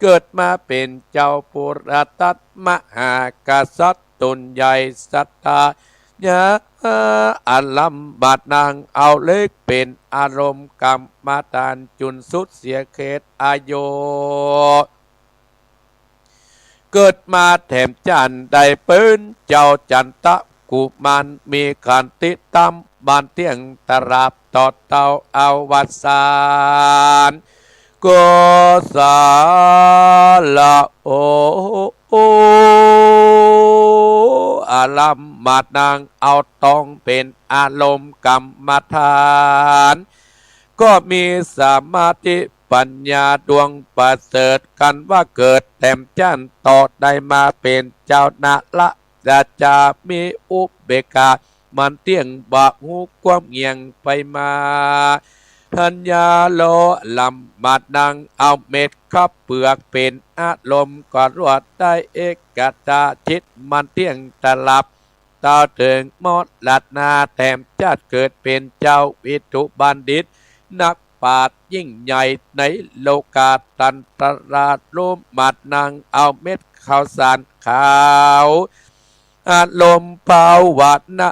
เกิดมาเป็นเจ้าปุรตัตมหากษัตริย์ตนใหญ่สัตตายะอาลัมบาดนางเอาเล็กเป็นอารมณ์กรรมฐานจุนสุดเสียเขตอายุเกิดมาแถมจันได้เป็นเจ้าจันตะกุมันมีขันติตั้มบานเตียงตราบต่อเตาเอาวัดสารก็สาละโออาลัมมาดนางเอาต้องเป็นอารมณ์กรรมฐานก็มีสมาธิปัญญาดวงประเสริฐกันว่าเกิดแต้มจันต่อได้มาเป็นเจ้านาละจะมีอุเบกขามันเตี้ยงบะหูความเงียงไปมาทัญญาโลลำมาดังเอาเม็ดข้าวเปลือกเป็นอารมณ์ก็รวดได้เอกตาจิตมันเตี้ยงตลับต่อถึงมดลัดนาแถมจัดเกิดเป็นเจ้าวิทุบัณฑิตนักปราชญ์ยิ่งใหญ่ในโลกาตันตราชรูปมาดนางเอาเม็ดข้าวสารขาวอารมณ์ภาวนา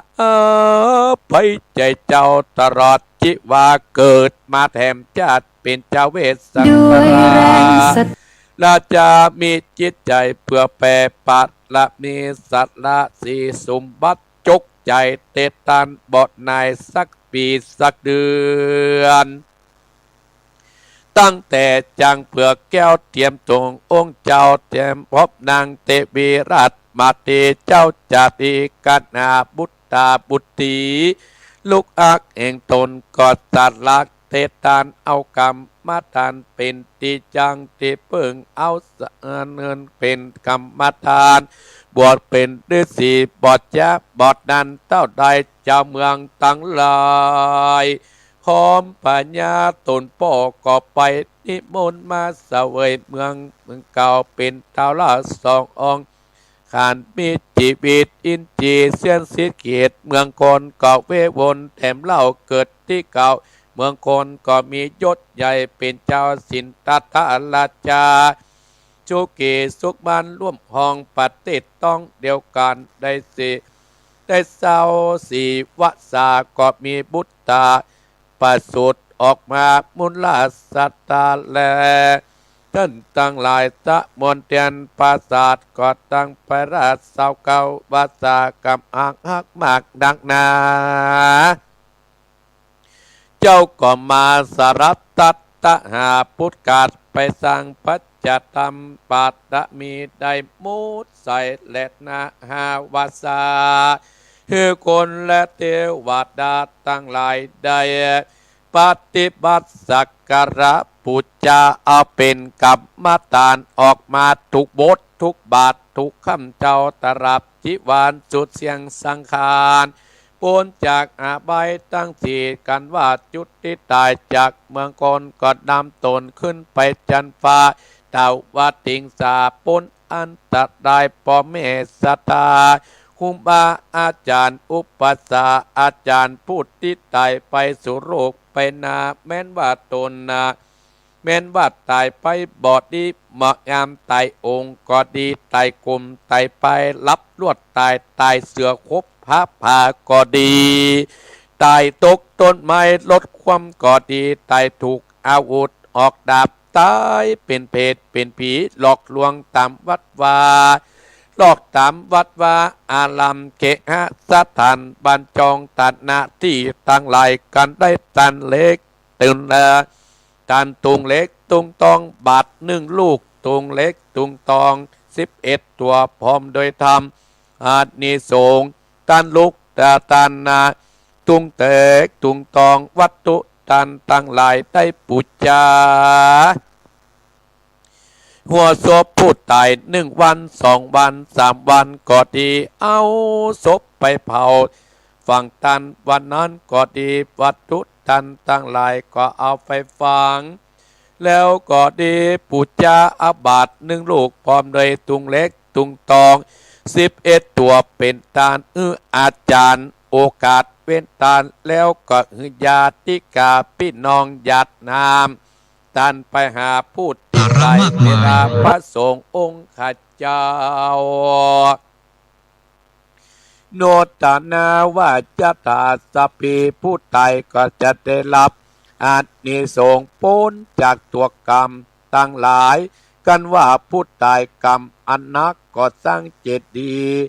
ไปใจเจ้าตลอดจิว่าเกิดมาแถมจัด เป็นเจ้าเวสสันด้วตยราแรงศรัทราชามีจิตใจเพื่อแผ่ปัดละมีสัตละสีสมบัติจกใจเตตันบทนายสักปีสักเดือนตั้งแต่จังเผือกแก้วเตรียมตรงองค์เจ้าเตรียมพบนางเตวีรัตมาเตเจ้าจาติกันาบุตตาบุตรีลูกอักแห่งตนกอดสัตว์ลักเทตานเอากรรมมาทานเป็นตีจังตีเปิงเอาเงินเป็นกรรมทานบวชเป็นฤาษีบอดยะบอดนันเต้าใดเจ้าเมืองตั้งหลายพร้อมปัญญาตนป่อก็ไปนิมนต์มาเสวยเมืองเก่าเป็นเท้าละสององค์ขานมีจีบิตอินจีเสียนสิเกียรติเมืองคนก็เววนแถมเล่าเกิดที่เก่าเมืองคนก็มียศใหญ่เป็นเจ้าสินตถาราชาจุกีสุกมันร่วมห้องปฏิต้องเดียวกันได้เศร้าสีวสาก็มีบุตตาประสุดออกมามุลลาสัตตาแลท่านตั้งหลายตะมนเตียนปราศาสก็ตั้งไปราชเศร้าเก่าวาสากำอักหักมากดังนาเจ้าก็มาสารัตตะหาพุทธกาศไปสร้างปัจจธรรมปัตตมีได้มุดใส่และนาหาวาสาคือคนและเทวดาตั้งหลายได้ปฏิบัติสักการะปูจาเอาเป็นกรรมฐานออกมาทุกบททุกบาททุกคำเจ้าตรับจิวานจุดเสียงสังขารพ้นจากอาบัยตั้งสี่กันว่าจุดที่ตายจากเมืองกนก็นำตนขึ้นไปจันฟ้าเต่าว่าติงสาปนอันตัดได้ปอเมสตาคุมบาอาจารย์อุปสาอาจารย์พูดที่ตายไปสู่โลกไปนาแม้นว่าตนนาแม้นว่าตายไปบอดดีเหมาะงามตายองค์ก็ดีตายกลมตายไปรับลวดตายเสือคบพระผ่าก็ดีตายตกต้นไม้ลดความก็ดีตายถูกอาวุธออกดาบตายเป็นเพศเป็นผีหลอกลวงตามวัดวาหลอกตามวัดวาอาลัมเกหะสถานบันจองตัดนาที่ตั้งหลายกันได้ตันเล็กตื่นตันตุงเล็กตุงตองบาทหนึ่งลูกตุงเล็กตุงตอง11ตัวพร้อมโดยธรรมอานิสงส์ตันลุกตันนาตุงเตกตุงตองวัตถุตันตั้งหลายได้ปุจจาหัวศพผู้ตาย1 วัน2 วัน3 วันก็ดีเอาศพไปเผาฝั่งตันวันนั้นก็ดีวัตถุตันตั้งหลายก็เอาไปฝังแล้วก็ดีปุจจาอาบาท1 ลูกพร้อมโดยตุงเล็กตุงตอง11ตัวเป็นตานอาจารย์โอกาสเป็นตานแล้วก็ญาติกาพี่น้องญาตินามตันไปหาพูดที่ไรเวลาพระสงฆ์องค์ข้าเจ้าโนตนาว่าจะตาสปีผู้ตายก็จะได้รับอานิสงส์พ้นจากตัวกรรมตั้งหลายกันว่าผู้ตายกรรมอันนักก็สร้างเจดีย์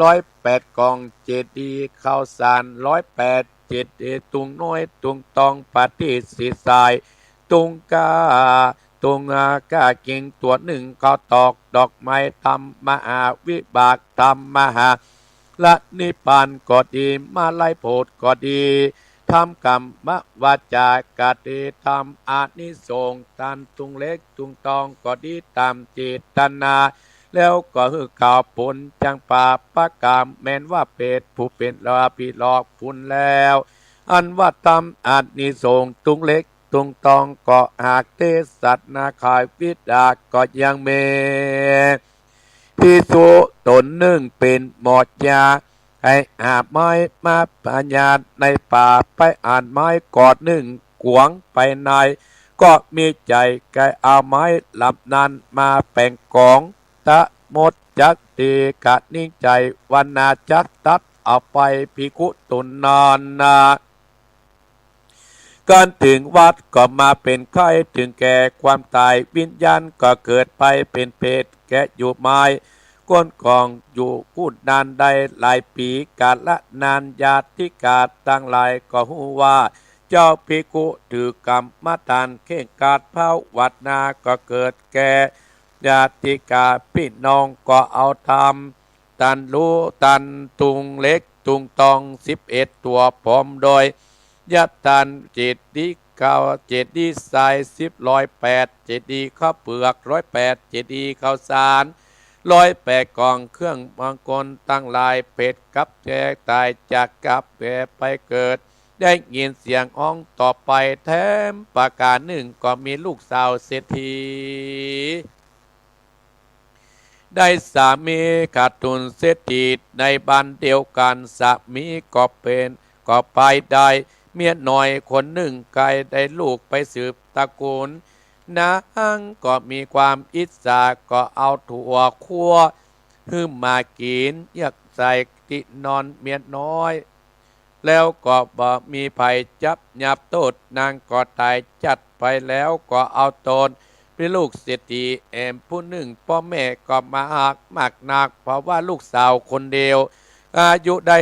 108 กองเจดีย์ข้าวสาร108เจดีย์ตุงน้อยตุงตองปฏิสิสายตุงกาเก่งตัวหนึ่งเขาตอกดอกไม้ทำมหาวิบากทำมหาละนิพพานก็ดีมาไล่โพดก็ดีทำกรรมวาจากาดีทำอานิสงส์ตันตุงเล็กตุงตองก็ดีตามเจตนาแล้วก็คือข่าวผลจังป่าประกามแม้นว่าเป็ดผู้เป็นลาปีหลอกพุนแล้วอันว่าทำอานิสงส์ตุงเล็กตุงตองก็หากเทสัตนาคายวิดาก็ยังเมพิสุตนหนึ่งเป็นหมอดยาให้หาไม้มาปัญญาในป่าไปอ่านไม้กอดหนึ่งกวงไปในก็มีใจแกเอาไม้ลำนั้นมาแป่งกองตะมดจักตีกะนิ่งใจวันนาจักตัดเอาไปพิคุตุนนานนา ก่อนถึงวัดก็มาเป็นไข้ถึงแก่ความตายวิญญาณก็เกิดไปเป็นเปรตแกะอยู่ไม้ก้นกองอยู่พูดนานใดหลายปีกาลละนานญาติกาตั้งหลายก็หูว่าเจ้าภิกขุถือกรรมมาตานเข่งกาดเผาวัดนาก็เกิดแก่ญาติกาพี่น้องก็เอาทำตันรู้ตันตุงเล็กตุงตอง11ตัวพร้อมโดยยัดตันเจดีเก้าเจดีทราย108เจดีข้าวเปลือก108เจดีข้าวสาร108กองเครื่องมังกรตั้งลายเป็ดกับแจกตายจากกับแปไปเกิดได้ยินเสียงอ้องต่อไปแถมประการหนึ่งก็มีลูกสาวเศรษฐีได้สามีขาดทุนเศรษฐีในบ้านเดียวกันสามีก็เป็นก็ไปได้เมียน้อยคนหนึ่งไกลได้ลูกไปสืบตระกูลนางก็มีความอิจฉาก็เอาถั่วคั่วหืมมากินอยากใส่ตินอนเมียน้อยแล้วก็บ่มีภัยจับยับโตดนางก็ตายจัดไปแล้วก็เอาตนเป็นลูกเศรษฐีผู้หนึ่งพ่อแม่ก็มาหักมากนักเพราะว่าลูกสาวคนเดียวอายุได้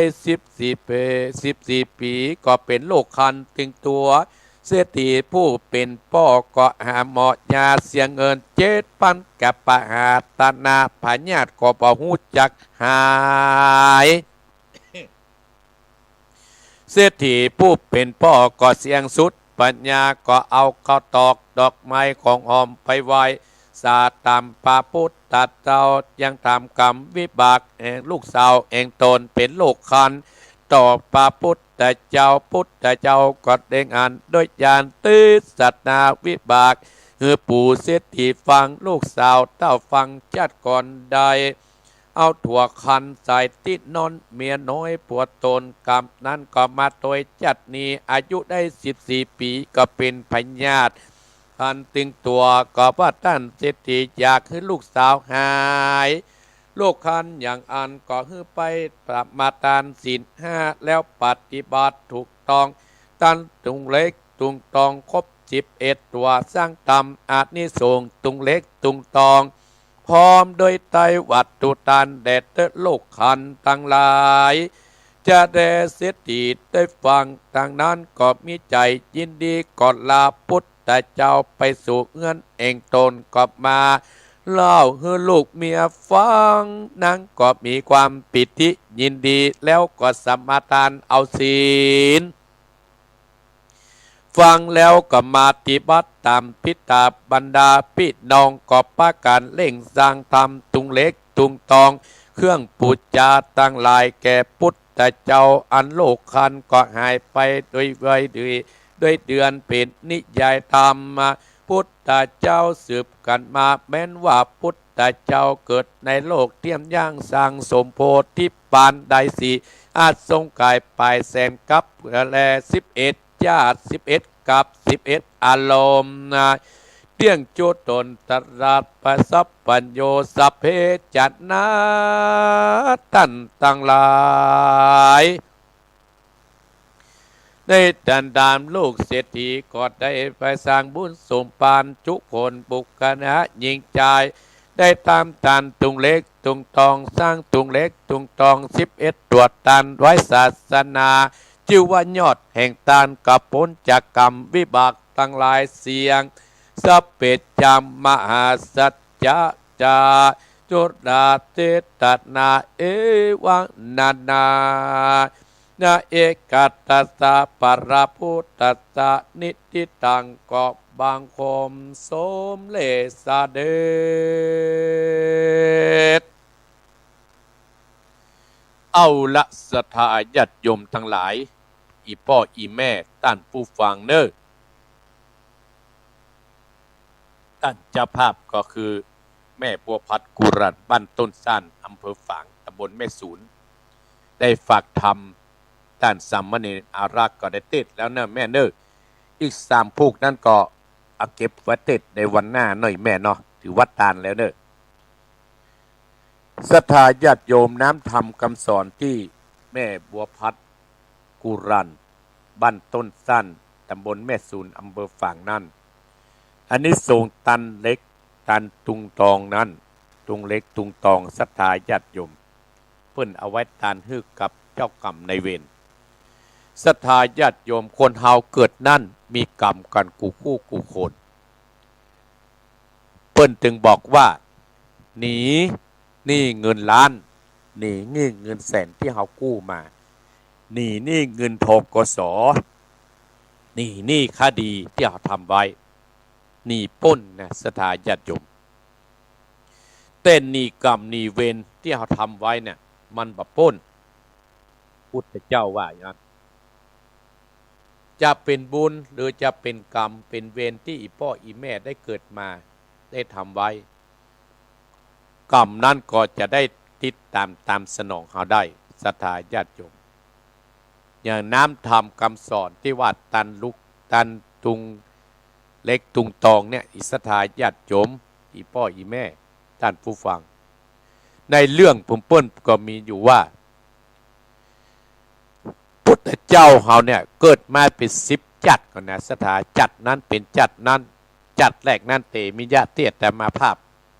14 ปีก็เป็นโรคคันตึงตัวเศรษฐีผู้เป็นพ่อก็หาหมอยาเสียเงิน7,000กับปะหาตนาพญาติก็บ่ฮู้จักหายเศรษฐีผู้เป็นพ่อก็เสียงสุดปัญญาก็เอาข้าวตอกดอกไม้ของหอมไปไว้สาตามพระพุทธเจ้ายังทำกรรมวิบากแห่งลูกสาวเองตนเป็นโลกคันต่อพระพุทธเจ้าก็เด้งอันด้วยญาณตื้อสัตนาวิบากปู่เศรษฐีฟังลูกสาวเต้าฟังจัดก่อนใดเอาถั่วคันใส่ติดนอนเมียน้อยปวดตนกรรมนั้นก็มาโดยจัดนี้อายุได้14 ปีก็เป็นพญาติคันตึงตัวก็ว่าท่านเศรษฐีอยากให้ลูกสาวหายลูกคันอย่างอันก็ให้ไปประมาทานศีล5แล้วปฏิบัติถูกต้องตันตุงเล็กตุงตองครบ11ตัวสร้างตำอานิสงส์ตุงเล็กตุงตองพร้อมโดยไตวัตถุตันแดดโลกคันตั้งหลายจะได้เศรษฐีได้ฟังทางนั้นก็มีใจยินดีก่อนลาพุทธเจ้าไปสู่เงื่อนเองตนก็มาเล่าให้ลูกเมียฟังนางก็มีความปิติยินดีแล้วก็สมาทานเอาศีลฟังแล้วก็มาปฏิบัติตามพิธาบรรดาพี่น้องก็ปาการเล่งสร้างธรรมตุงเล็กตุงตองเครื่องปูจาตั้งหลายแก่พุทธเจ้าอันโลกคันก็หายไปโดยไวด้วยเดือนเป็นนิยายธรรมพุทธเจ้าสืบกันมาแม้นว่าพุทธเจ้าเกิดในโลกเทียมย่างสร้างสมโพธิปานใดสีอาจทรงกายปลายแสนกับแล11ญาติ11กับ11อารมณ์เตี้ยงจุตนตรัสปสัพปัญโยสัพเพจัตนาตันตั้งหลายได้ดันดามลูกเศรษฐีก็ได้ไปสร้างบุญสมปานจุคนบุคคณะยิงใจได้ตามตันตุงเล็กตุงตองสร้างตุงเล็กตุงตอง11ตรวจตันไว้ศาสนาชื่อว่ายอดแห่งตานกับพ้นจากกรรมวิบากตั้งหลายเสียงสัพเพจามมหาสัจจาจุดาเตตนาเอวังนานานาเอกัตตสะปะระพุทธัสสะนิติตังก็บางคมสมเลสเดชเอาละศรัทธาญาติโยมทั้งหลายอีพ่ออีแม่ท่านผู้ฟังเนอท่านเจ้าภาพก็คือแม่บัวพัดกุรันบ้านต้นสั้นอำเภอฝางตำบลแม่สูนได้ฝากธรรมท่านสามเณรอารักษ์ก็ได้เทศแล้วเนอะแม่เนอะอีก3พูกนั่นก็เอาเก็บไว้เทศในวันหน้าหน่อยแม่เนาะถือว่าตานแล้วเนอะศรัทธาญาติโยมน้ำธรรมคำสอนที่แม่บัวพัดกุรันบ้านต้นสั้น ตำบลแม่สูนอำเภอฝางนั่นอันนี้ส่งตันเล็กตันตุงตองนั้นตุงเล็กตุงตองศรัทธาญาติโยมเพิ่นเอาไว้ตานฮึกกับเจ้ากรรมในเวรศรัทธาญาติโยมคนเฮาเกิดนั่นมีกรรมกันกูคู่กูคนเพิ่นจึงบอกว่าหนีนี่เงินล้านหนีนี่เงินแสนที่เฮากู้มาหนีนี่เงินทกสหนีนี่คดีที่เฮาทำไว้หนีป้นนะศรัทธาญาติโยมแต่หนีกรรมหนีเวรที่เฮาทำไว้เนี่ยมันบ่ป้นพุทธเจ้าว่าอย่างนั้นจะเป็นบุญหรือจะเป็นกรรมเป็นเวรที่อีพ่ออีแม่ได้เกิดมาได้ทำไว้กรรมนั้นก็จะได้ติดตามสนองเขาได้ศรัทธาญาติโยมอย่างน้ำธรรมคำสอนที่ว่าตันลุกตันตุงเล็กตุงตองเนี่ยอิศรัทธาญาติโยมอีพ่ออีแม่ท่านผู้ฟังในเรื่องผมเปิ้ลก็มีอยู่ว่าพุทธเจ้าเขาเนี่ยเกิดมาเป็น10จัดก่อนนะศรัทธาจัดนั้นเป็นจัดนั้นจัดแรกนั้นเตมิยะเทศแต่มาภาพ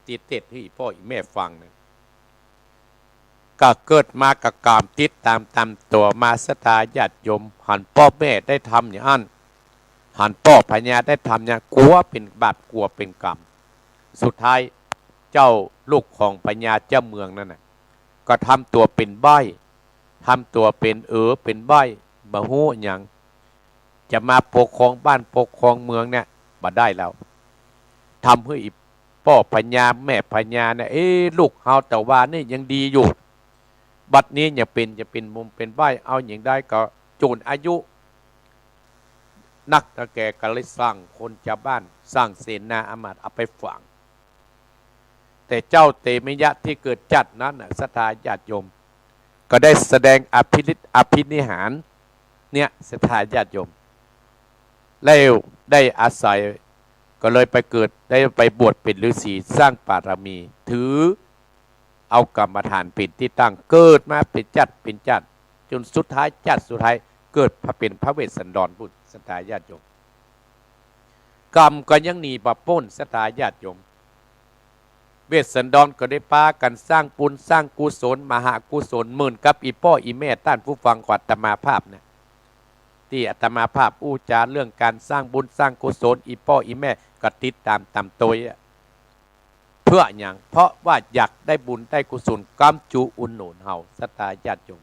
ติดเทศที่พ่ออีแม่ฟังเนี่ยก็เกิดมากระกามติดตามตัวมาศรัทธาญาติโยมหันพ่อแม่ได้ทำอย่างนั้นหันพ่อพญาได้ทำอย่างกลัวเป็นบาปกลัวเป็นกรรมสุดท้ายเจ้าลูกของพญาเจ้าเมืองนั่นน่ะก็ทำตัวเป็นใบ้ทำตัวเป็นเป็นใบ้บ่ฮู้หยังจะมาปกครองบ้านปกครองเมืองเนี่ยบ่ได้แล้วทำให้พ่อพญาแม่พญาเนี่ยลูกเฮาแต่ว่านี่ยังดีอยู่บัดนี้อย่าเป็นมุมเป็นใบ้เอาอย่างได้ก็โจรอายุนักตะแก่ก็เลยสร้างคนชาวบ้านสร้างเสนาอามาตย์เอาไปฝังแต่เจ้าเตมิยะที่เกิดจัดนั้นศรัทธาญาติโยมก็ได้แสดงอภิฤทธิ์อภินิหารเนี่ยศรัทธาญาติโยมแล้วได้อาศัยก็เลยไปเกิดได้ไปบวชเป็นฤาษีสร้างบารมีถือเอากรรมฐานเป็นที่ตั้งเกิดมาเป็นจัดจนสุดท้ายจัดสุดท้ายเกิดพระเป็นพระเวสสันดรพุทธศรัทธาญาติโยมกรรมก็ยังหนีบ่พ้นศรัทธาญาติโยมเวสสันดรก็ได้พากันสร้างปุญสร้างกุศลมหากุศลหมื่นกับอีพ่ออีแม่ท่านผู้ฟังขวัตมาภาพเนี่ยที่อาตมาภาพอู้จาเรื่องการสร้างบุญสร้างกุศลอีพ่ออีแม่ก็ติดตามตัวเพื่ออย่างเพราะว่าอยากได้บุญได้กุศลกำจูอุนหนุนเฮาศรัทธาญาติโยม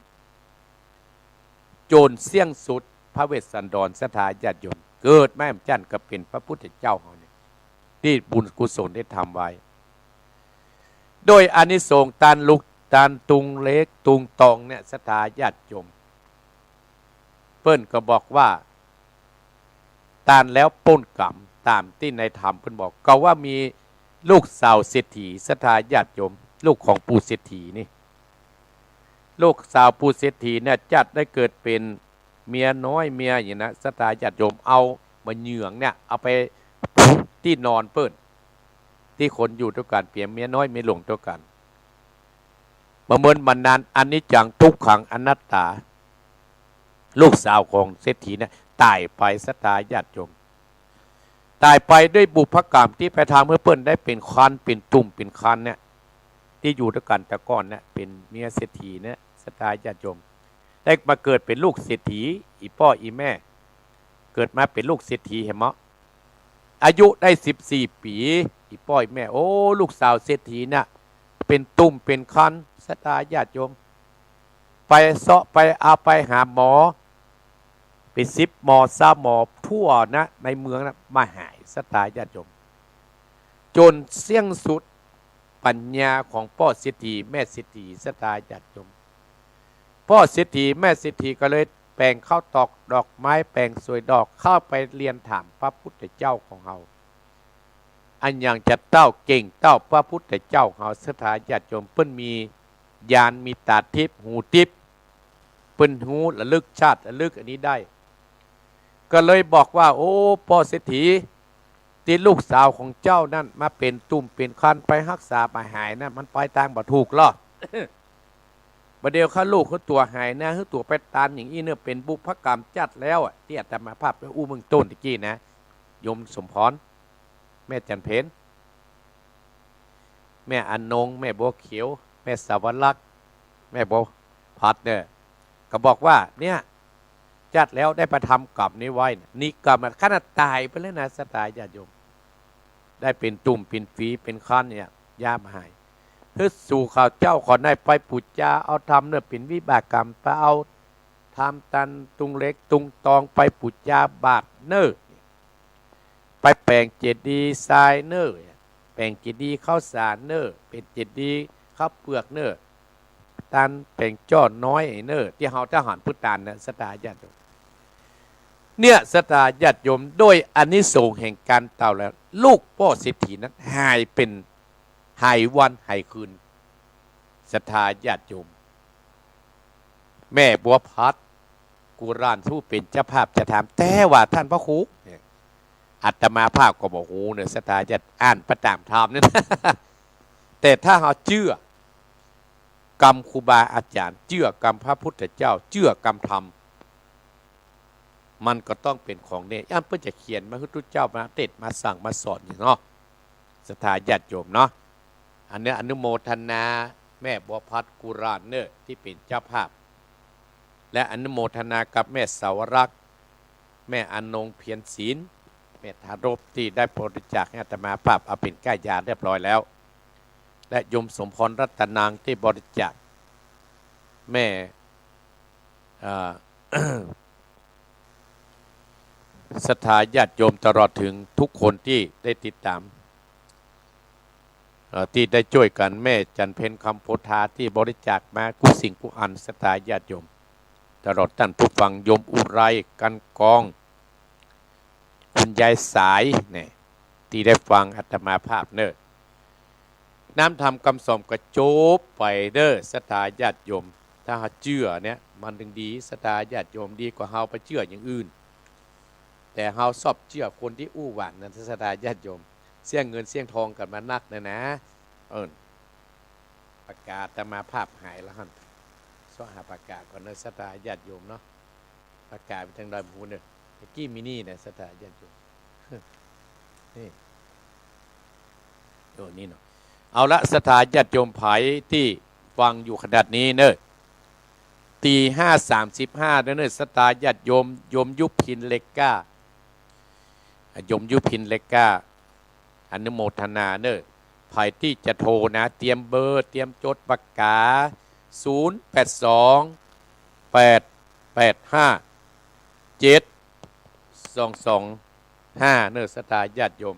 โจรเสี่ยงสุดพระเวสสันดรศรัทธาญาติโยมเกิดแม่จันก็เป็นพระพุทธเจ้าเฮาเนี่ยที่บุญกุศลได้ทำไว้โดยอานิสงส์ตานลุกตานตุงเล็กตุงตองเนี่ยศรัทธาญาติโยมเปิ้นก็บอกว่าตานแล้วป้นกรรมตามที่ในธรรมเพิ่นบอกก็ว่ามีลูกสาวเศรษฐีศรัทธาญาติโยมลูกของปู่เศรษฐีนี่ลูกสาวปู่เศรษฐีเนี่ยจัดได้เกิดเป็นเมียน้อยเมียอย่างนะศรัทธาญาติโยมเอามาเหยื่องเนี่ยเอาไปที่นอนเปิ้นที่คนอยู่ด้วยกันเปลี่ยนเมียน้อยไม่หลงด้วยกันเมื่อมันนานอันนี้จังทุกขังอนัตตาลูกสาวของเศรษฐีเนี่ยตายไปศรัทธาญาติโยมตายไปด้วยบุพกรรมที่ไปทำเพื่อเปิ้นได้เป็นคันเป็นตุ่มเป็นคันเนี่ยที่อยู่ด้วยกันแต่ก่อนเนี่ยเป็นเมียเศรษฐีเนี่ยศรัทธาญาติโยมได้มาเกิดเป็นลูกเศรษฐีอีพ่ออีแม่เกิดมาเป็นลูกเศรษฐีเห็นมั้ยอายุได้14 ปีอีพ่ออีแม่โอ้ลูกสาวเศรษฐีเนี่ยเป็นตุ่มเป็นคันศรัทธาญาติโยมไปเสาะไปเอาไปหาหมอไป10 หมอ20 หมอทั่วนะในเมืองนะมาหายศรัทธาญาติโยมจนเสี่ยงสุดปัญญาของพ่อเศรษฐีแม่เศรษฐีศรัทธาญาติโยมพ่อเศรษฐีแม่เศรษฐีก็เลยแปลงข้าวตอกดอกไม้แปลงสวยดอกเข้าไปเรียนถามพระพุทธเจ้าของเราอันอย่างจะเต้าเก่งเต้าพระพุทธเจ้าของเราศรัทธาญาติโยมเพิ่นมีญาณมีตาทิพย์หูทิพย์เพิ่นหูระลึกชาติระลึกอันนี้ได้ก็เลยบอกว่าโอ้พ่อเศรษฐีที่ลูกสาวของเจ้านั่นมาเป็นตุ่มเป็นคันไปรักษาไปหายนะมันไปทางบ่ถูกหรอก ประเดี๋ยวข้าลูกเขาตัวหายนะเขาตัวไปตานอย่างนี้เนี่ยเป็นบุพกรรมจัดแล้วอ่ะที่อาตมาภาพไปอู้เมืองต้นตะกี้นะโยมสมพรแม่จันเพนแม่อนงแม่บัวเขียวแม่สาวรักษ์แม่บัวพัดเนี่ยก็บอกว่าเนี่ยจัดแล้วได้ประทำกรรมนี้ไว้นี่กรรมขนาดตายไปแล้วนะสตายญาติโยมได้เป็นตุ่มเป็นฝีเป็นคันเนี่ยย่ามาหายเพื่อสู่ข่าวเจ้าขอได้ไปปุจจาเอาทำเนี่ยเป็นวิบากกรรมไปเอาทำตันตุงเล็กตุงตองไปปุจจาบาทเนอไปแปลงเจดีย์ทรายเนอแปลงเจดีย์ข้าวสารเนอเป็นเจดีย์ข้าวเปลือกเนอตันแปลงจ้อน้อยเนอที่เฮาทหารพุทธานนะสตาญาติโยมเนี่ยสตาญาติโยมโดยอานิสงส์แห่งการเต่าแล้วลูกพ่อเศรษฐีนั้นหายเป็นหายวันหายคืนศรัทธาญาติโยมแม่บัวพัดกุรานสู้เป็นเจ้าภาพจะถามแต่ว่าท่านพระครูอัตมาภาพก็บอกโอ้เนี่ยศรัทธาญาติอ่านประตามธรรมเนี่ยแต่ถ้าเราเชื่อกรรมครูบาอาจารย์เชื่อกรรมพระพุทธเจ้าเชื่อกรรมธรรมมันก็ต้องเป็นของเนี่ยย่ำเพื่อจะเขียนมาพระพุทธเจ้ามาเทศมาสั่งมาสอนอย่างเนาะศรัทธาญาติโยมเนาะอันนี้อนุโมทนาแม่บัวพัดกุรานเนอที่เป็นเจ้าภาพและอนุโมทนากับแม่สาวรักษ์แม่อนงเพียรศีลแม่ทารบที่ได้บริจาคให้อาตมาภาพเอาเป็นก้ายาเรียบร้อยแล้วและโยมสมพรรัตนางที่บริจาคแม่ศรัทธาญาติโยมตลอดถึงทุกคนที่ได้ติดตามที่ได้ช่วยกันแม่จันเพนคำโพธาที่บริจาคมากุสิ่งกุอันศรัทธาญาติโยมตลอดท่านผู้ฟังโยมอุไรกันกองคุณยายสายเนี่ยที่ได้ฟังอาตมาภาพเนอน้ำทำกำสมกระโจบไปเด้อศรัทธาญาติโยมถ้าเชื่อเนี่ยมันถึงดีศรัทธาญาติโยมดีกว่าเฮาไปเชื่ออย่างอื่นแต่เฮาชอบเชื่อคนที่อู้หวานนั้นศรัทธาญาติโยมเสี่ยงเงินเสี่ยงทองกันมานักนะประกาศแต่มาภาพหายแล้วฮั่นสวหาประกาศก่อนเนอศรัทธาญาติโยมเนาะประกาศไปทางดอยภูเนอตะกี้มินี่เนี่ยศรัทธาญาติโยมนี่นี่เนาะเอาละศรัทธาญาติโยมไผที่ฟังอยู่ขนาดนี้เนอะตี5:35เนอะศรัทธาญาติโยมยุพินเล็กก้าโยมยุพินเล็กก้าอนุโมทนาเนอะไผที่จะโทรนะเตรียมเบอร์เตรียมจดปากกา0828857225เนอะศรัทธาญาติโยม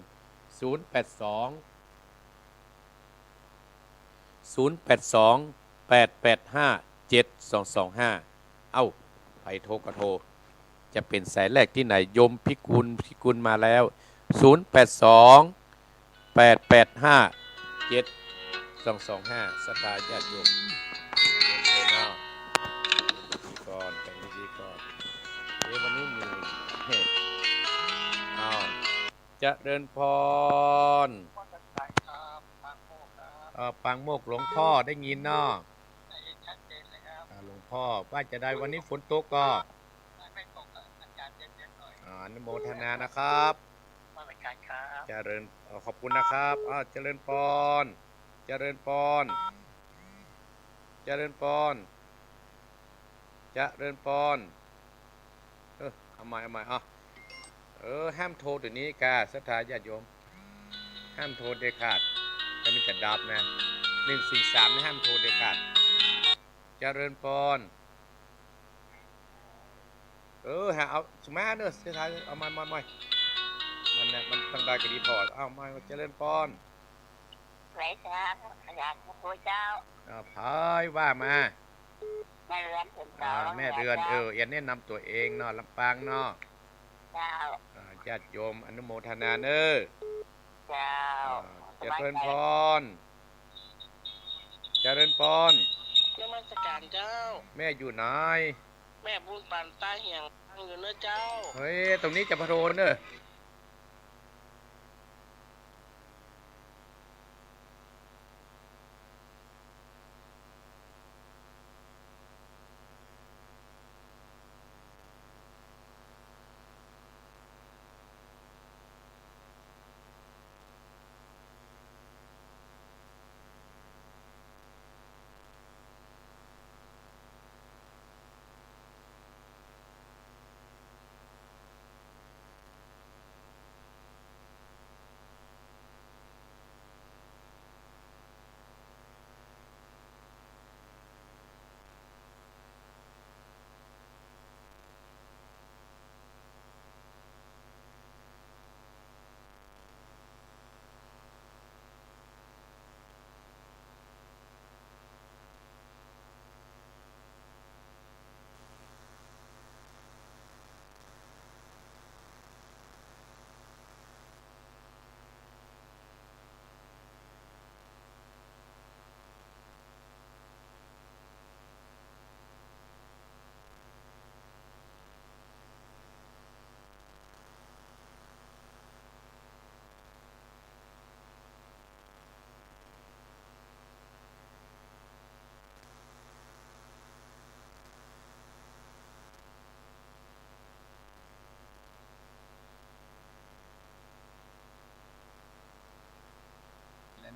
0828857225เอ้าไผโทรก็โทรจะเป็นสายแรกที่ไหนโยมพิกุลมาแล้ว0828857225ศรัทธาญาติโยมดีก่อนแต่งดีก่อนวันนี้มีเอาจะเดินพรปังโมกหลวงพ่อได้ยินเนาะหลวงพ่อว่าจะได้วันนี้ฝนตกก็ไม่ตกอากาศเย็นๆหน่อยอนุโมทนานะครับเจริญขอบคุณนะครับเจริญพรเจริญพรเจริญพรเจริญพรเอาใหม่ห้ามโทรเดี๋ยวนี้กาศรัทธาญาติโยมห้ามโทรเด็ดขาดจะมีแต่ดับนะ143ไม่ห้ามโทรเด็ดขาดเจริญพรหาเอาสมาเนอะเสียท้ายเอาไม่มันเนี่ยมันตั้งได้ก็ดีพอเอาไม่เจริญพรไหนจ้าอยากพระเจ้าพายว่ามาแม่เรือนแม่เรือนอย่าแนะนำตัวเองเนาะลำปางเนาะญาติโยมอนุโมทนาเนอะเจริญพรเจริญพรเจ้าราชการเจ้าแม่อยู่ไหนแม่บุญปันตาเหียงอยู่เนอะเจ้าเฮ้ยตรงนี้จะพะโรนเนอะ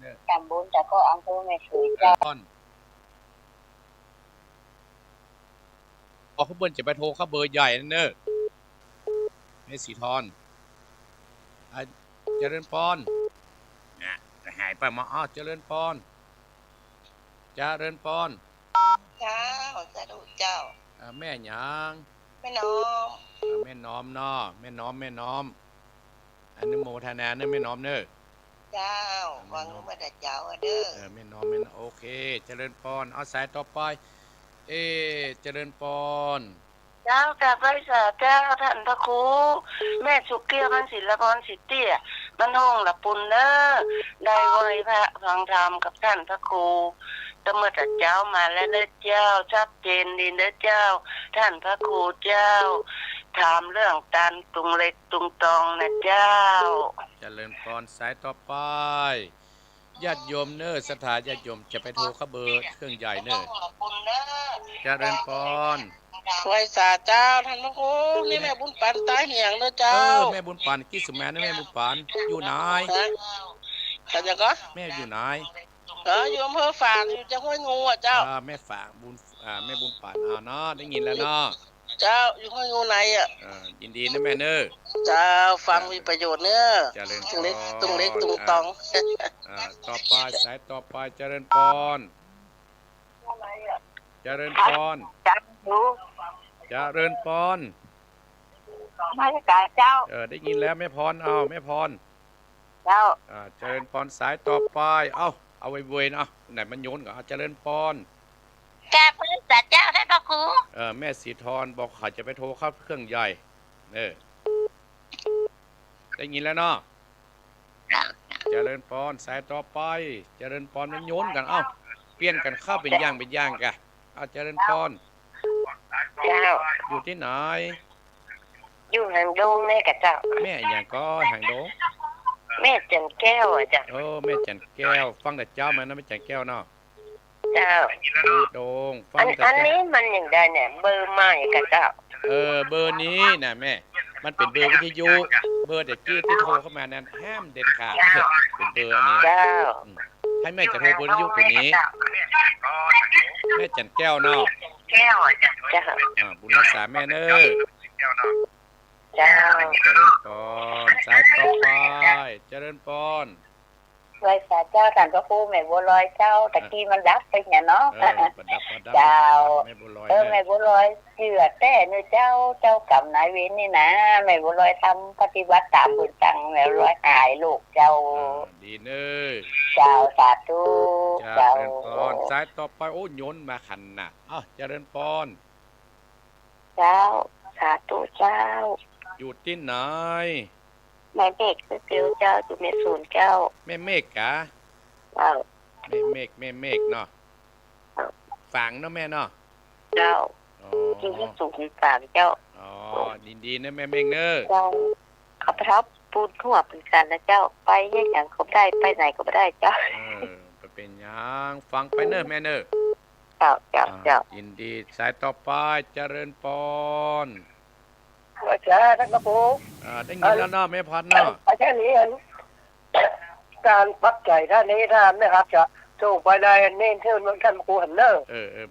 เนอะตำบลแต่ก็อำเภอแม่สวยเจ้าเจ้าก่อนพอเขาเบิ้ลจะไปโทรเข้าเบอร์ใหญ่นั่นเนอะให้สีทอนอ่ะเจริญพรเนี่ยจะหายไปมาอ้าวเจริญพรเจริญพรเจ้าสาธุเจ้าแม่หยังแม่น้อง แม่น้อมเนาะแม่น้อมแม่น้อมอนุโมทนาเนอะแม่น้อมเนอะเจ้าวังมาแต่เจ้าเด้อแม่น้อมแม่น้อมโอเคเจริญพรเอาสายต่อไปเจริญพรเจ้ากับพระสาเจ้าท่านพระครูแม่สุเกี้ยวมันศิลปรสิทธิ์เตี้ยมันห้องละปุนเนอได้ไหวพระฟังธรรมกับท่านพระครูตเมื่อแต่เจ้ามาแล้วเด้อเจ้าชัดเจนดีเด้อเจ้าท่านพระครูเจ้าถามเรื่องตันตุงเล็กตุงตองนะเจ้าเจริญพรสายต่อไปญาติโยมเนอะสถานญาติโยมจะไปโทรเข้าเบอร์เครื่องใหญ่เนอะเจริญพรไว้สาเจ้าท่านพระครูนี่แม่บุญปันตาเหียงเด้อเจ้าแม่บุญปานกิสุแม่นะแม่บุญปานอยู่ไหนแต่จะก็แม่อยู่ไหนอยู่อำเภอฝางอยู่จังหวัดงูอ่ะเจ้าแม่ฝากบุญแม่บุญปานเนาะได้ยินแล้วเนาะเจ้าอยู่ห้วยงูในอ่ะยินดีนะแม่เนอะเจ้าฟังมีประโยชน์เนอะตุงเล็กตุงตองต่อไปสายต่อไปเจริญพรเจริญพรเจริญพรมาจากเจ้าได้ยินแล้วแม่พรแม่พรเจ้าเจริญพรสายต่อไปเอาไว้เว้ยนะไหนมันโยนก็เจริญพรแกพระสัตเจ้าท่านพระครูแม่สีทรบอกเขาจะไปโทรเข้าเครื่องใหญ่ได้ยินแล้วเนาะเจริญพรสายต่อไปเจริญพรมันโยนกันเปลี่ยนกันเข้าเป็นย่างกันเจริญพรเจ้าอยู่ที่ไหนอยู่หางดงแม่กับเจ้าแม่อย่างก็หางดงแม่จันแก้วจ้ะแม่จันแก้วฟังแต่เจ้ามันนะแม่จันแก้วเนาะเจ้าโดงฟังแต่อันนี้มันอย่างใดเนี่ยเบอร์ใหม่กับเจ้าเบอร์นี้นะแม่มันเป็นเบอร์วิทยุเบอร์เด็กกี้ที่โทรเข้ามานั้นห้ามเด็ดขาดเป็นเบอร์อันนี้ให้แม่จะโทรเบอร์วิทยุตัวนี้แม่จันแก้วเนาะแก้วจ้ะบุญรักษาแม่เนอเจ้าเจริญพรสายต่อไปเจริญพรไว้สาเจ้าท่านพระครูแม่บัวลอยเจ้าตะกี้มันดับไปเนี่ยเนาะเจ้าแม่บัวลอยเชื่อแต่เนื้อเจ้ากรรมนายเวรนี่นะแม่บัวลอยทำปฏิบัติตามบุญตังแม่บัวลอยหายลูกเจ้าดีเนอเจ้าสาธุเจริญพรสายต่อไปโอ้ยนมาขันน่ะเจริญพรเจ้าสาธุเจ้าอยู่ที่ไหนแม่เมฆคือเกลียวเจ้าอยู่ในศูนย์เจ้าแม่เมฆกะแม่เมฆเนาะฝังเนาะแม่เนาะเจ้าที่ที่สูงฝางเจ้าดีนะแม่เมฆเนอะเจ้าขับทับปูนทั่วเป็นกันนะเจ้าไปอย่างก็ได้ไปไหนก็ไม่ได้เจ้าเป็นยังฟังไปเนอะแม่เนอะเจ้ายินดีสายต่อไปเจริญพรอาจารย์ท่านพระครูได้ยินแล้วเนาะแม่พันเนาะอาจารย์นี้การปักใจท่านนี้ท่านนะครับจะส่งไปในนี่เท่านั้นท่านพระครูเห็นเนอะ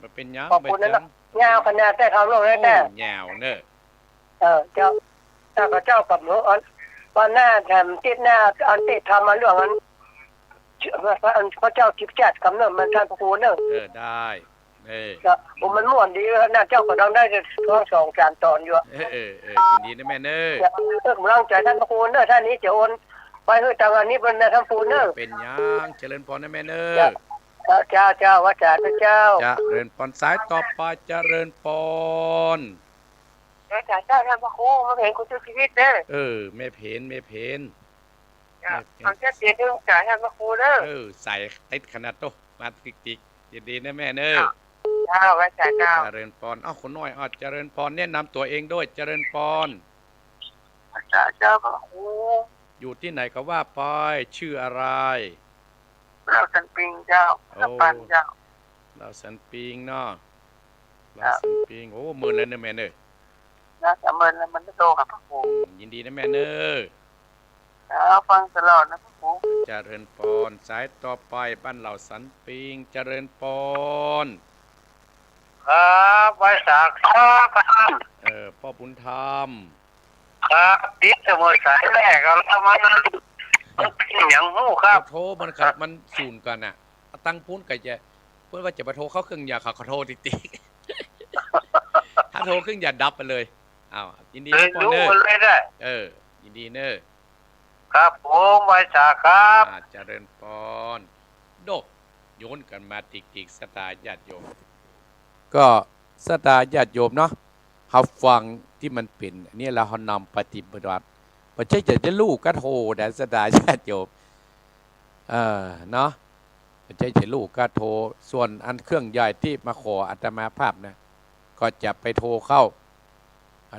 มันเป็นยังขอบคุณนะยาวขนาดแต่ทำลงได้แต่ยาวเนอะเจ้าเจ้ากับหนูวันหน้าแถมติดหน้าอันติดทำมาเรื่องนั้นพระเจ้าทิพย์จัดกำเนิดมันท่านพระครูเนอะได้ผมมันม่วนดีนะเจ้าก็ต้องได้ทั้ง2-3 ตอนอยู่ยินดีนะแม่เนอะกำลังใจท่านพระครูเนอะท่านนี้จะโอนไปให้ทางอันนี้เป็นท่านพระครูเนอะเป็นยังเจริญพรนะแม่เนอะเจ้าว่าจ่าเจ้าเจริญพรสายต่อไปเจริญพรเจ้าท่านพระครูมาเห็นคุณชีวิตเด้อแม่เพนทางแค่เสียงที่ต้องจ่ายท่านพระครูเด้อใส่ติดขนาดโตมาติ๊กยินดีนะแม่เนอะเจ้าว่าจ่าเจ้าเจริญพรคนน้อยเจริญพรแนะนำตัวเองด้วยเจริญพรเจ้าพระครูอยู่ที่ไหนก็ว่าไปชื่ออะไรเราสันปิงเจ้าปันเจ้าเราสันปิงเนาะเราสันปิงหมื่นแล้วนะแม่เนอะนะหมื่นแล้วมันโตกับพระครูยินดีนะแม่เนอะ ฟังตลอดนะพระครูเจริญพรสายต่อไปบ้านเหล่าสันปิงเจริญพรครับไว้สากครับพ่อบุญธรรมครับติดสมุทรสายแรกก็แล้วมันเป็นอย่างหู้ครับโทรมันครับมันสูนกันอ่ะตั้งพุ้นก็จะเพื่อว่าจะมาโทรเข้าเครื่องยาเขาโทรติดถ้าโทรเครื่องยาดับไปเลยอ้าวยินดีนะพ่อเนอยินดีเนอครับผมไว้สากครับเจริญพรโดโยนกันมาติกสตาญาติโยมก็สตาญาติโยมเนาะเขาฟังที่มันเป็นนี่เรานำปฏิบัติไม่ใช่จะลูกก็โทรแต่สตาญาติโยมเนาะไม่ใช่จะลูกก็โทรส่วนอันเครื่องใหญ่ที่มาขออาตมาภาพนะก็จะไปโทรเข้า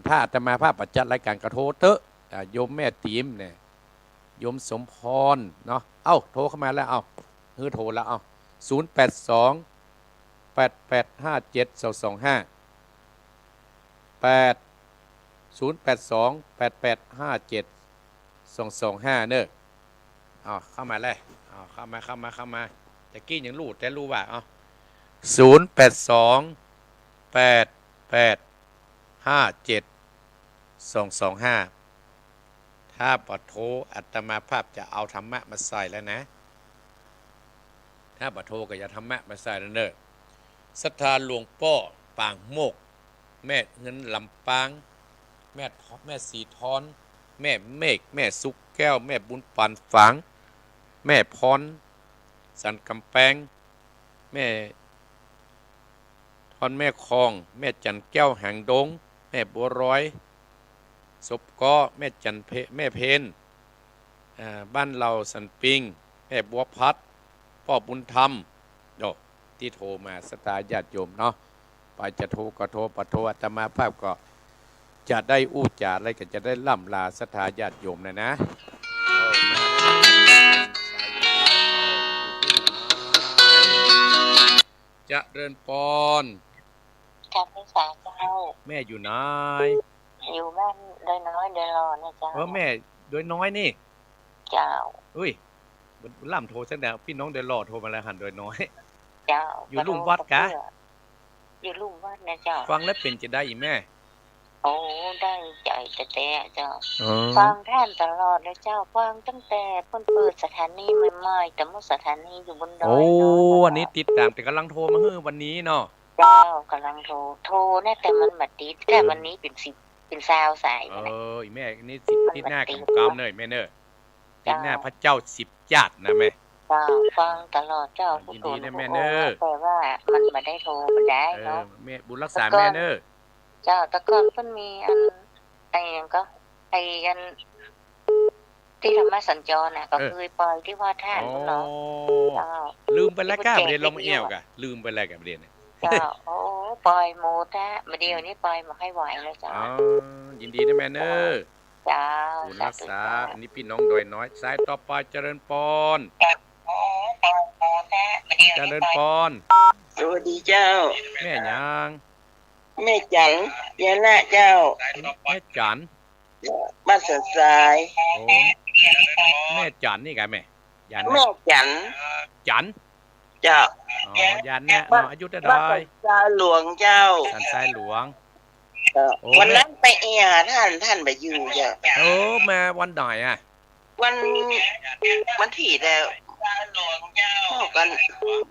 ถ้าอาตมาภาพจัดรายการก็โทรเตอะโยมแม่ติ๋มเนี่ยโยมสมพรเนาะโทรเข้ามาแล้วโทรแล้ว082 8857 225 082 8857 225เนอะเข้ามาเลยเข้ามาแต่กี้ยังรู้แต่รู้ว่า082 8857 225ถ้าปะโทอาตมาภาพจะเอาธรรมะมาใส่แล้วนะถ้าปะโทก็จะธรรมะมาใส่แล้วเนอะศรัทธาหลวงพ่อปางโมกแม่เงินลำปางแม่สีทอนแม่เมฆแม่สุกแก้วแม่บุญปันฝังแม่พรสันกำแพงแม่ทอนแม่คองแม่จันแก้วหางดงแม่บัวร้อยศพก็แม่จันแม่เพนบ้านเราสันปิงแม่บัวพัดพ่อบุญธรรมที่โทรมาสตาญาติโยมเนาะไปจะโทรก็โทรปะโทอาตมาภาพก็จะได้อู้จาอะไรก็จะได้ล่ำลาสตาญาติโยมนะจะเริญปอนกับพระสาเจ้าแม่อยู่ไหนอยู่บ้านโดยน้อยโดยรอนะเจ้าแม่โดยน้อยนี่เจ้าล่ำโทรสักแนวพี่น้องโดยรอโทรมาแล้วหันโดยน้อยเจ้าอยู่ลุ่มวัดกะอยู่ลุ่มวัดนะเจ้าฟังแล้วเป็นจะได้อีแม่โอ้ได้ใจแต่เจ้าฟังท่านตลอดเลยเจ้าฟังตั้งแต่เปิดสถานีใหม่ๆแต่เมื่อสถานีอยู่บนดอยวันนี้ติดตามแต่กำลังโทรมาวันนี้เนาะเจ้ากำลังโทรเนี่ยแต่มันมาติดแต่วันนี้เป็นซาวสายแม่นี่ติดหน้ากับกำเนยแม่เนยติดหน้าพระเจ้า10ญาตินะแม่เจ้าฟังตลอดเจ้ายินดีนะแม่เนยแต่ว่ามันมาได้โทรมันได้เนาะแม่บุญรักษาแม่เนยเจ้าตะก่อนเพิ่นมีอันก็อันที่ธรรมสัญจรน่ะก็คือปล่อยที่ว่าท่านเนาะลืมไปแล้วก้าประเด็นลงเอี่ยวกะลืมไปแล้วกับประเด็นเจ้าโอ้ปล่อยโมตะมาเดียวนี้ปล่อยมาให้ไหวแล้วเจ้ายินดีนะแม่เนอเจ้าบุญรักษาอันนี้พี่น้องโดยน้อยสายต่อไปเจริญพรเจริญพรสวัสดีเจ้าแม่ยังแม่จันยะนะเจ้าแม่จันบ้านสันทรายแม่จันนี่ไงแม่ยันแม่จันเจ้ายันเนี่ยอายุได้สันทรายหลวงเจ้าสันทรายหลวงวันนั้นไปท่านไปอยู่เจ้ามาวันไหนวันที่แล้วพ่อกัน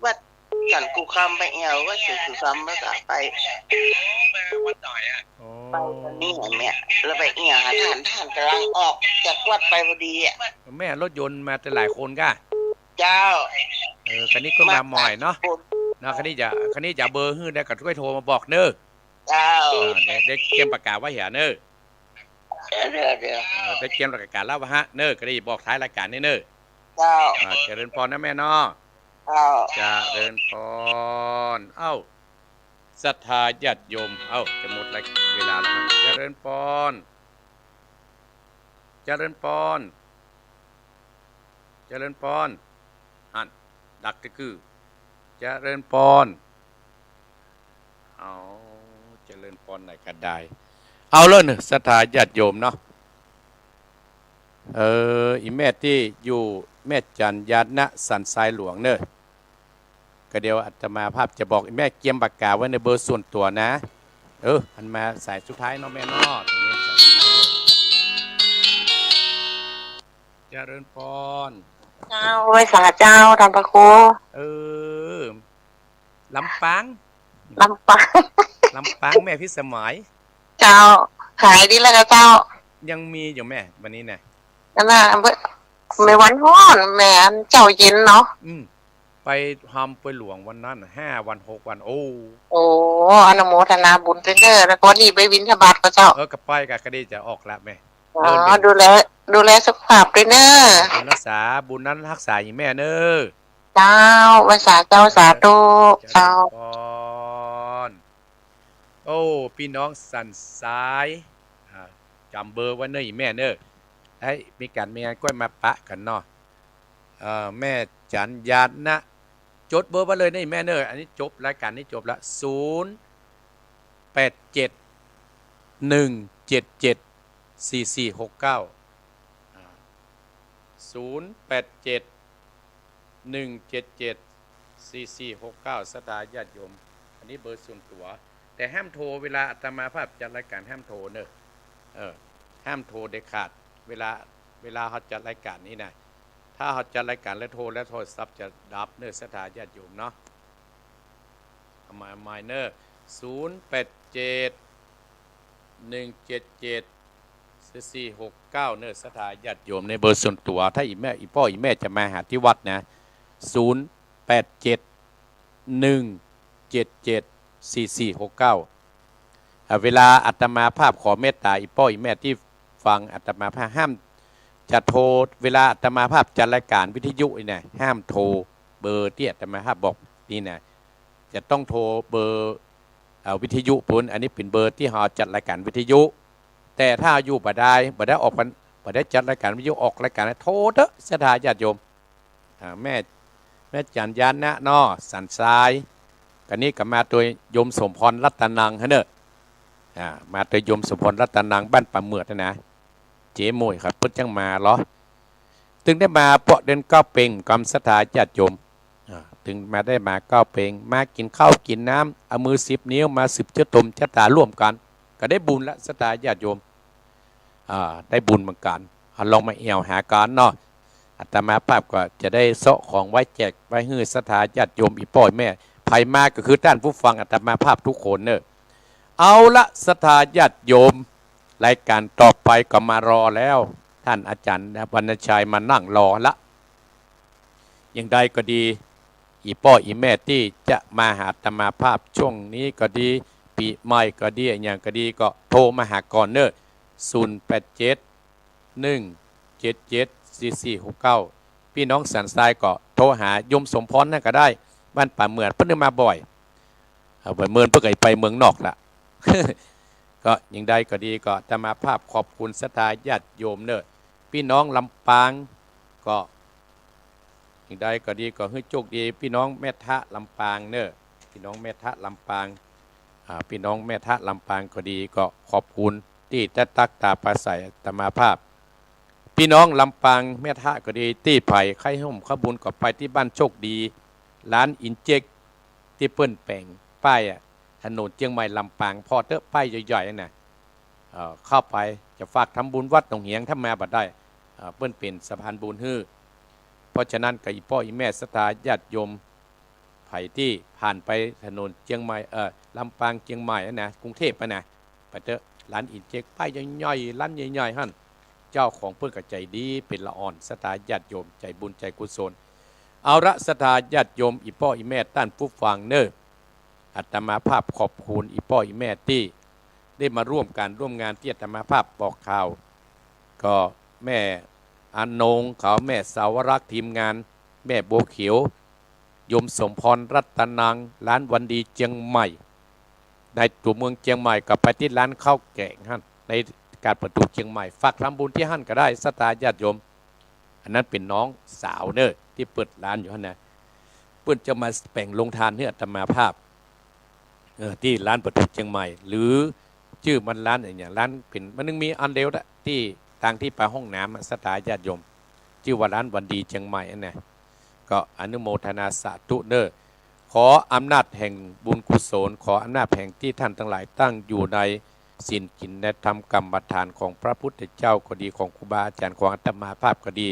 วัดกันกูคำไปว่าจุดกูคำแล้วก็ไปวันไหนไปวันนี้แม่แล้วไปท่านกำลังออกจากวัดไปพอดีแม่รถยนต์มาแต่หลายคนก่ะเจ้าคันนี้ก็มาหม่อยเนาะคันนี้จะเบอร์ฮื้อได้ก็ช่วยโทรมาบอกเนอะเจ้าเด็กเตรียมประกาศไว้เหี่ยเนอะเดี๋ยวได้เตรียมประกาศแล้วฮะเนอะก็ได้บอกท้ายรายการนี่เนอะเจ้าเจริญพรนะแม่เนาะจะเดินพรศรัทธาญาติโยมจะหมดเวลาแล้วครับจะเดินพรดักตะคือจะเดินพรจะเดินพรไหนก็ได้เลยศรัทธาญาติโยมเนาะ อีแม่ที่อยู่แม่จันยาณสันทรายหลวงเนอะก็เดี๋ยวอาตมาภาพจะบอกอีแม่เกียมปากกาไว้ในเบอร์ส่วนตัวนะอันมาสายสุดท้ายเนาะแม่เนาะตรงนี้สายสุดท้ายเจริญพรเจ้าไว้สาเจ้าท่านพระครูลำปางลำปางลำปางแม่พิสมัยเจ้าขายดีแล้วก็เจ้ายังมีอยู่แม่วันนี้เนี่ยนั่นน่ะไม่วันร้อนแม่เจ้าเย็นเนาะไปทำไปหลวงวันนั้น5 วัน 6 วันโอ้อนุโมทนาบุญเด้อแล้วก็นี่ไปบิณฑบาตก็เจ้ากับไปกับกระดีจะออกแล้วแม่ดูแลสุขภาพด้วยเนอะรักษาบุญนั้นรักษาอย่างแม่เนอะเจ้าไว้สาเจ้าสาธุเจ้าพี่น้องสันสายจำเบอร์ไว้เนอะแม่เนอะให้มีการมีงานก้อยมาปะกันเนาะแม่จันยาณนะจดเบอร์ไว้เลยนี่แม่เนอะอันนี้จบรายการนี้จบละ087 177 4469 087 177 4469สตาญาติโยมอันนี้เบอร์ส่วนตัวแต่ห้ามโทรเวลาอาตมาภาพจัดรายการห้ามโทรเนอะห้ามโทรเด็ดขาดเวลาเขาจัดรายการนี้นะถ้าเขาจัดรายการแล้วโทรและโทรศัพท์จะดับเนอะสถาญาติโยมเนาะมาเนอะ087 177 4469เนอะสถาญาติโยมในเบอร์ส่วนตัวถ้าอีพ่ออีแม่จะมาหาที่วัดนะ087 177 4469เวลาอาตมาภาพขอเมตตาอีพ่ออีแม่ที่ฟังอาตมาภาพห้ามจะโทรเวลาอาตมาภาพจัดรายการวิทยุเนี่ยห้ามโทรเบอร์ที่อาตมาภาพบอกนี่นะจะต้องโทรเบอร์วิทยุปุ่นอันนี้เป็นเบอร์ที่เราจัดรายการวิทยุแต่ถ้าอยู่บ่ได้ออกบ่ได้จัดรายการวิทยุออกรายการโทรเถอะสถาญาติโยมแม่จันยาณนะเนาะสันทรายกันนี้ก็มาโดยโยมสมพรรัตนังฮะเนอะมาโดยโยมสมพรรัตนังบ้านป่าเมือดนะเจ๊มวยครับพึ่งจังมาเหรอถึงได้มาเปาะเดินก้าวเป่งกำสถาญาติโยมถึงมาได้มาก้าวเป่งมากินข้าวกินน้ำเอามือ10 นิ้วมา10 เจ้าตมชะตาร่วมกันก็ได้บุญละสถาญาติโยมได้บุญเหมือนกันลองมาเอวหาการเนาะอาตมาภาพก็จะได้เสาะของไว้แจกไว้ให้สถาญาติโยมอีป้อยแม่ไผ่มาก็คือท่านผู้ฟังอาตมาภาพทุกคนเนอะเอาละสถาญาติโยมรายการต่อไปก็มารอแล้วท่านอาจารย์วรรณชัยมานั่งรอละอย่างใดก็ดีอีป้ออีแม่ที่จะมาหาอาตมาภาพช่วงนี้ก็ดีปีใหม่ก็ดีอย่างก็ดีก็โทรมาหาก่อนเนอะ087 177 4469พี่น้องสันทรายก็โทรหายมสมพรนั่นก็ได้บ้านป่าเมือดเพิ่งมาบ่อยไปเมืองเพิ่งไปเมืองนอกละ ก็อย่างใดก็ดีก็อาตมาภาพขอบคุณศรัทธาญาติโยมเนอะพี่น้องลำปางก็อย่างใดก็ดีก็ให้โชคดีพี่น้องแม่ทะลำปางเนอะพี่น้องแม่ทะลำปางพี่น้องแม่ทะลำปางก็ดีก็ขอบคุณที่ตักตาปราศัยอาตมาภาพพี่น้องลำปางแม่ทะก็ดีที่ไผ่ไข่ห่มขบุญก็ไปที่บ้านโชคดีร้านอินเจกที่เปิ้นแปลงป้ายถนนเชียงใหม่ลำปางพอเตอะป้ายใหญ่ๆนะเข้าไปจะฝากทำบุญวัดหนองเหียงถ้ามาบัดได้เปิ้นเป็นสะพานบุญฮื้อเพราะฉะนั้นกับอีพ่ออีแม่ศรัทธาญาติโยมไผ่ที่ผ่านไปถนนเชียงใหม่ลำปางเชียงใหม่นะกรุงเทพนะไปเตอะร้านอินเจกป้ายย่อยๆร้านใหญ่ๆฮั่นเจ้าของเพื่อนกับใจดีเป็นละอ่อนศรัทธาญาติโยมใจบุญใจกุศลเอาละศรัทธาญาติโยมอีพ่ออีแม่ต้านผู้ฟังเนออาตมาภาพขอบคุณอีพ่ออีแม่ที่ได้มาร่วมงานที่อาตมาภาพบอกข่าวก็แม่อนงเขาแม่สาวรักษ์ทีมงานแม่โบเขียวยมสมพรรัตนังร้านวันดีเชียงใหม่ในตัวเมืองเชียงใหม่กับไปที่ร้านข้าวแกงฮั่นในการประตูเชียงใหม่ฝากทำบุญที่ฮั่นก็ได้ศรัทธาญาติโยมอันนั้นเป็นน้องสาวเนอที่เปิดร้านอยู่ฮั่นนะเพื่อนจะมาแบ่งลงทานให้อาตมาภาพที่ร้านประตูเชียงใหม่หรือชื่อมันร้านอะไรอย่างร้านเป็นมันนึงมีอันเดียวที่ ต่างที่ไปห้องน้ำสถาญาติโยมชื่อว่าร้านวันดีเชียงใหม่อันนะก็อนุโมทนาสาธุเนอขออำนาจแห่งบุญกุศลขออำนาจแห่งที่ท่านทั้งหลายตั้งอยู่ในศีลกินและทำกรรมฐานของพระพุทธเจ้าก็ดีของครูบาอาจารย์ของอาตมาภาพก็ดี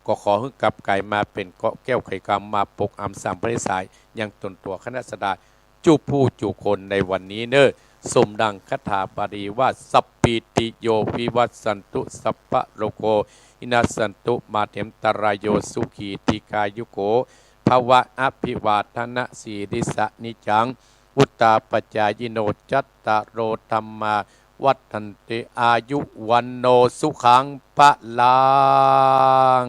ก็ขอให้กลับไก่มาเป็นเกาะแก้วไขกรรมมาปกอำสามพระสายยังตนตัวคณะสดาจูผู้จูคนในวันนี้เนอสมดังคาถาบาลีว่าสัพปิติโยวิวัสสันตุสัพพะโลโกอินาสันตุมาเถมตรายโยสุขีติกายุโกภวะอภิวาทนะสีริสะนิจังอุตตาปจายโนจัตตะโรธรรมาวัฏันติอายุวันโนสุขังปะลัง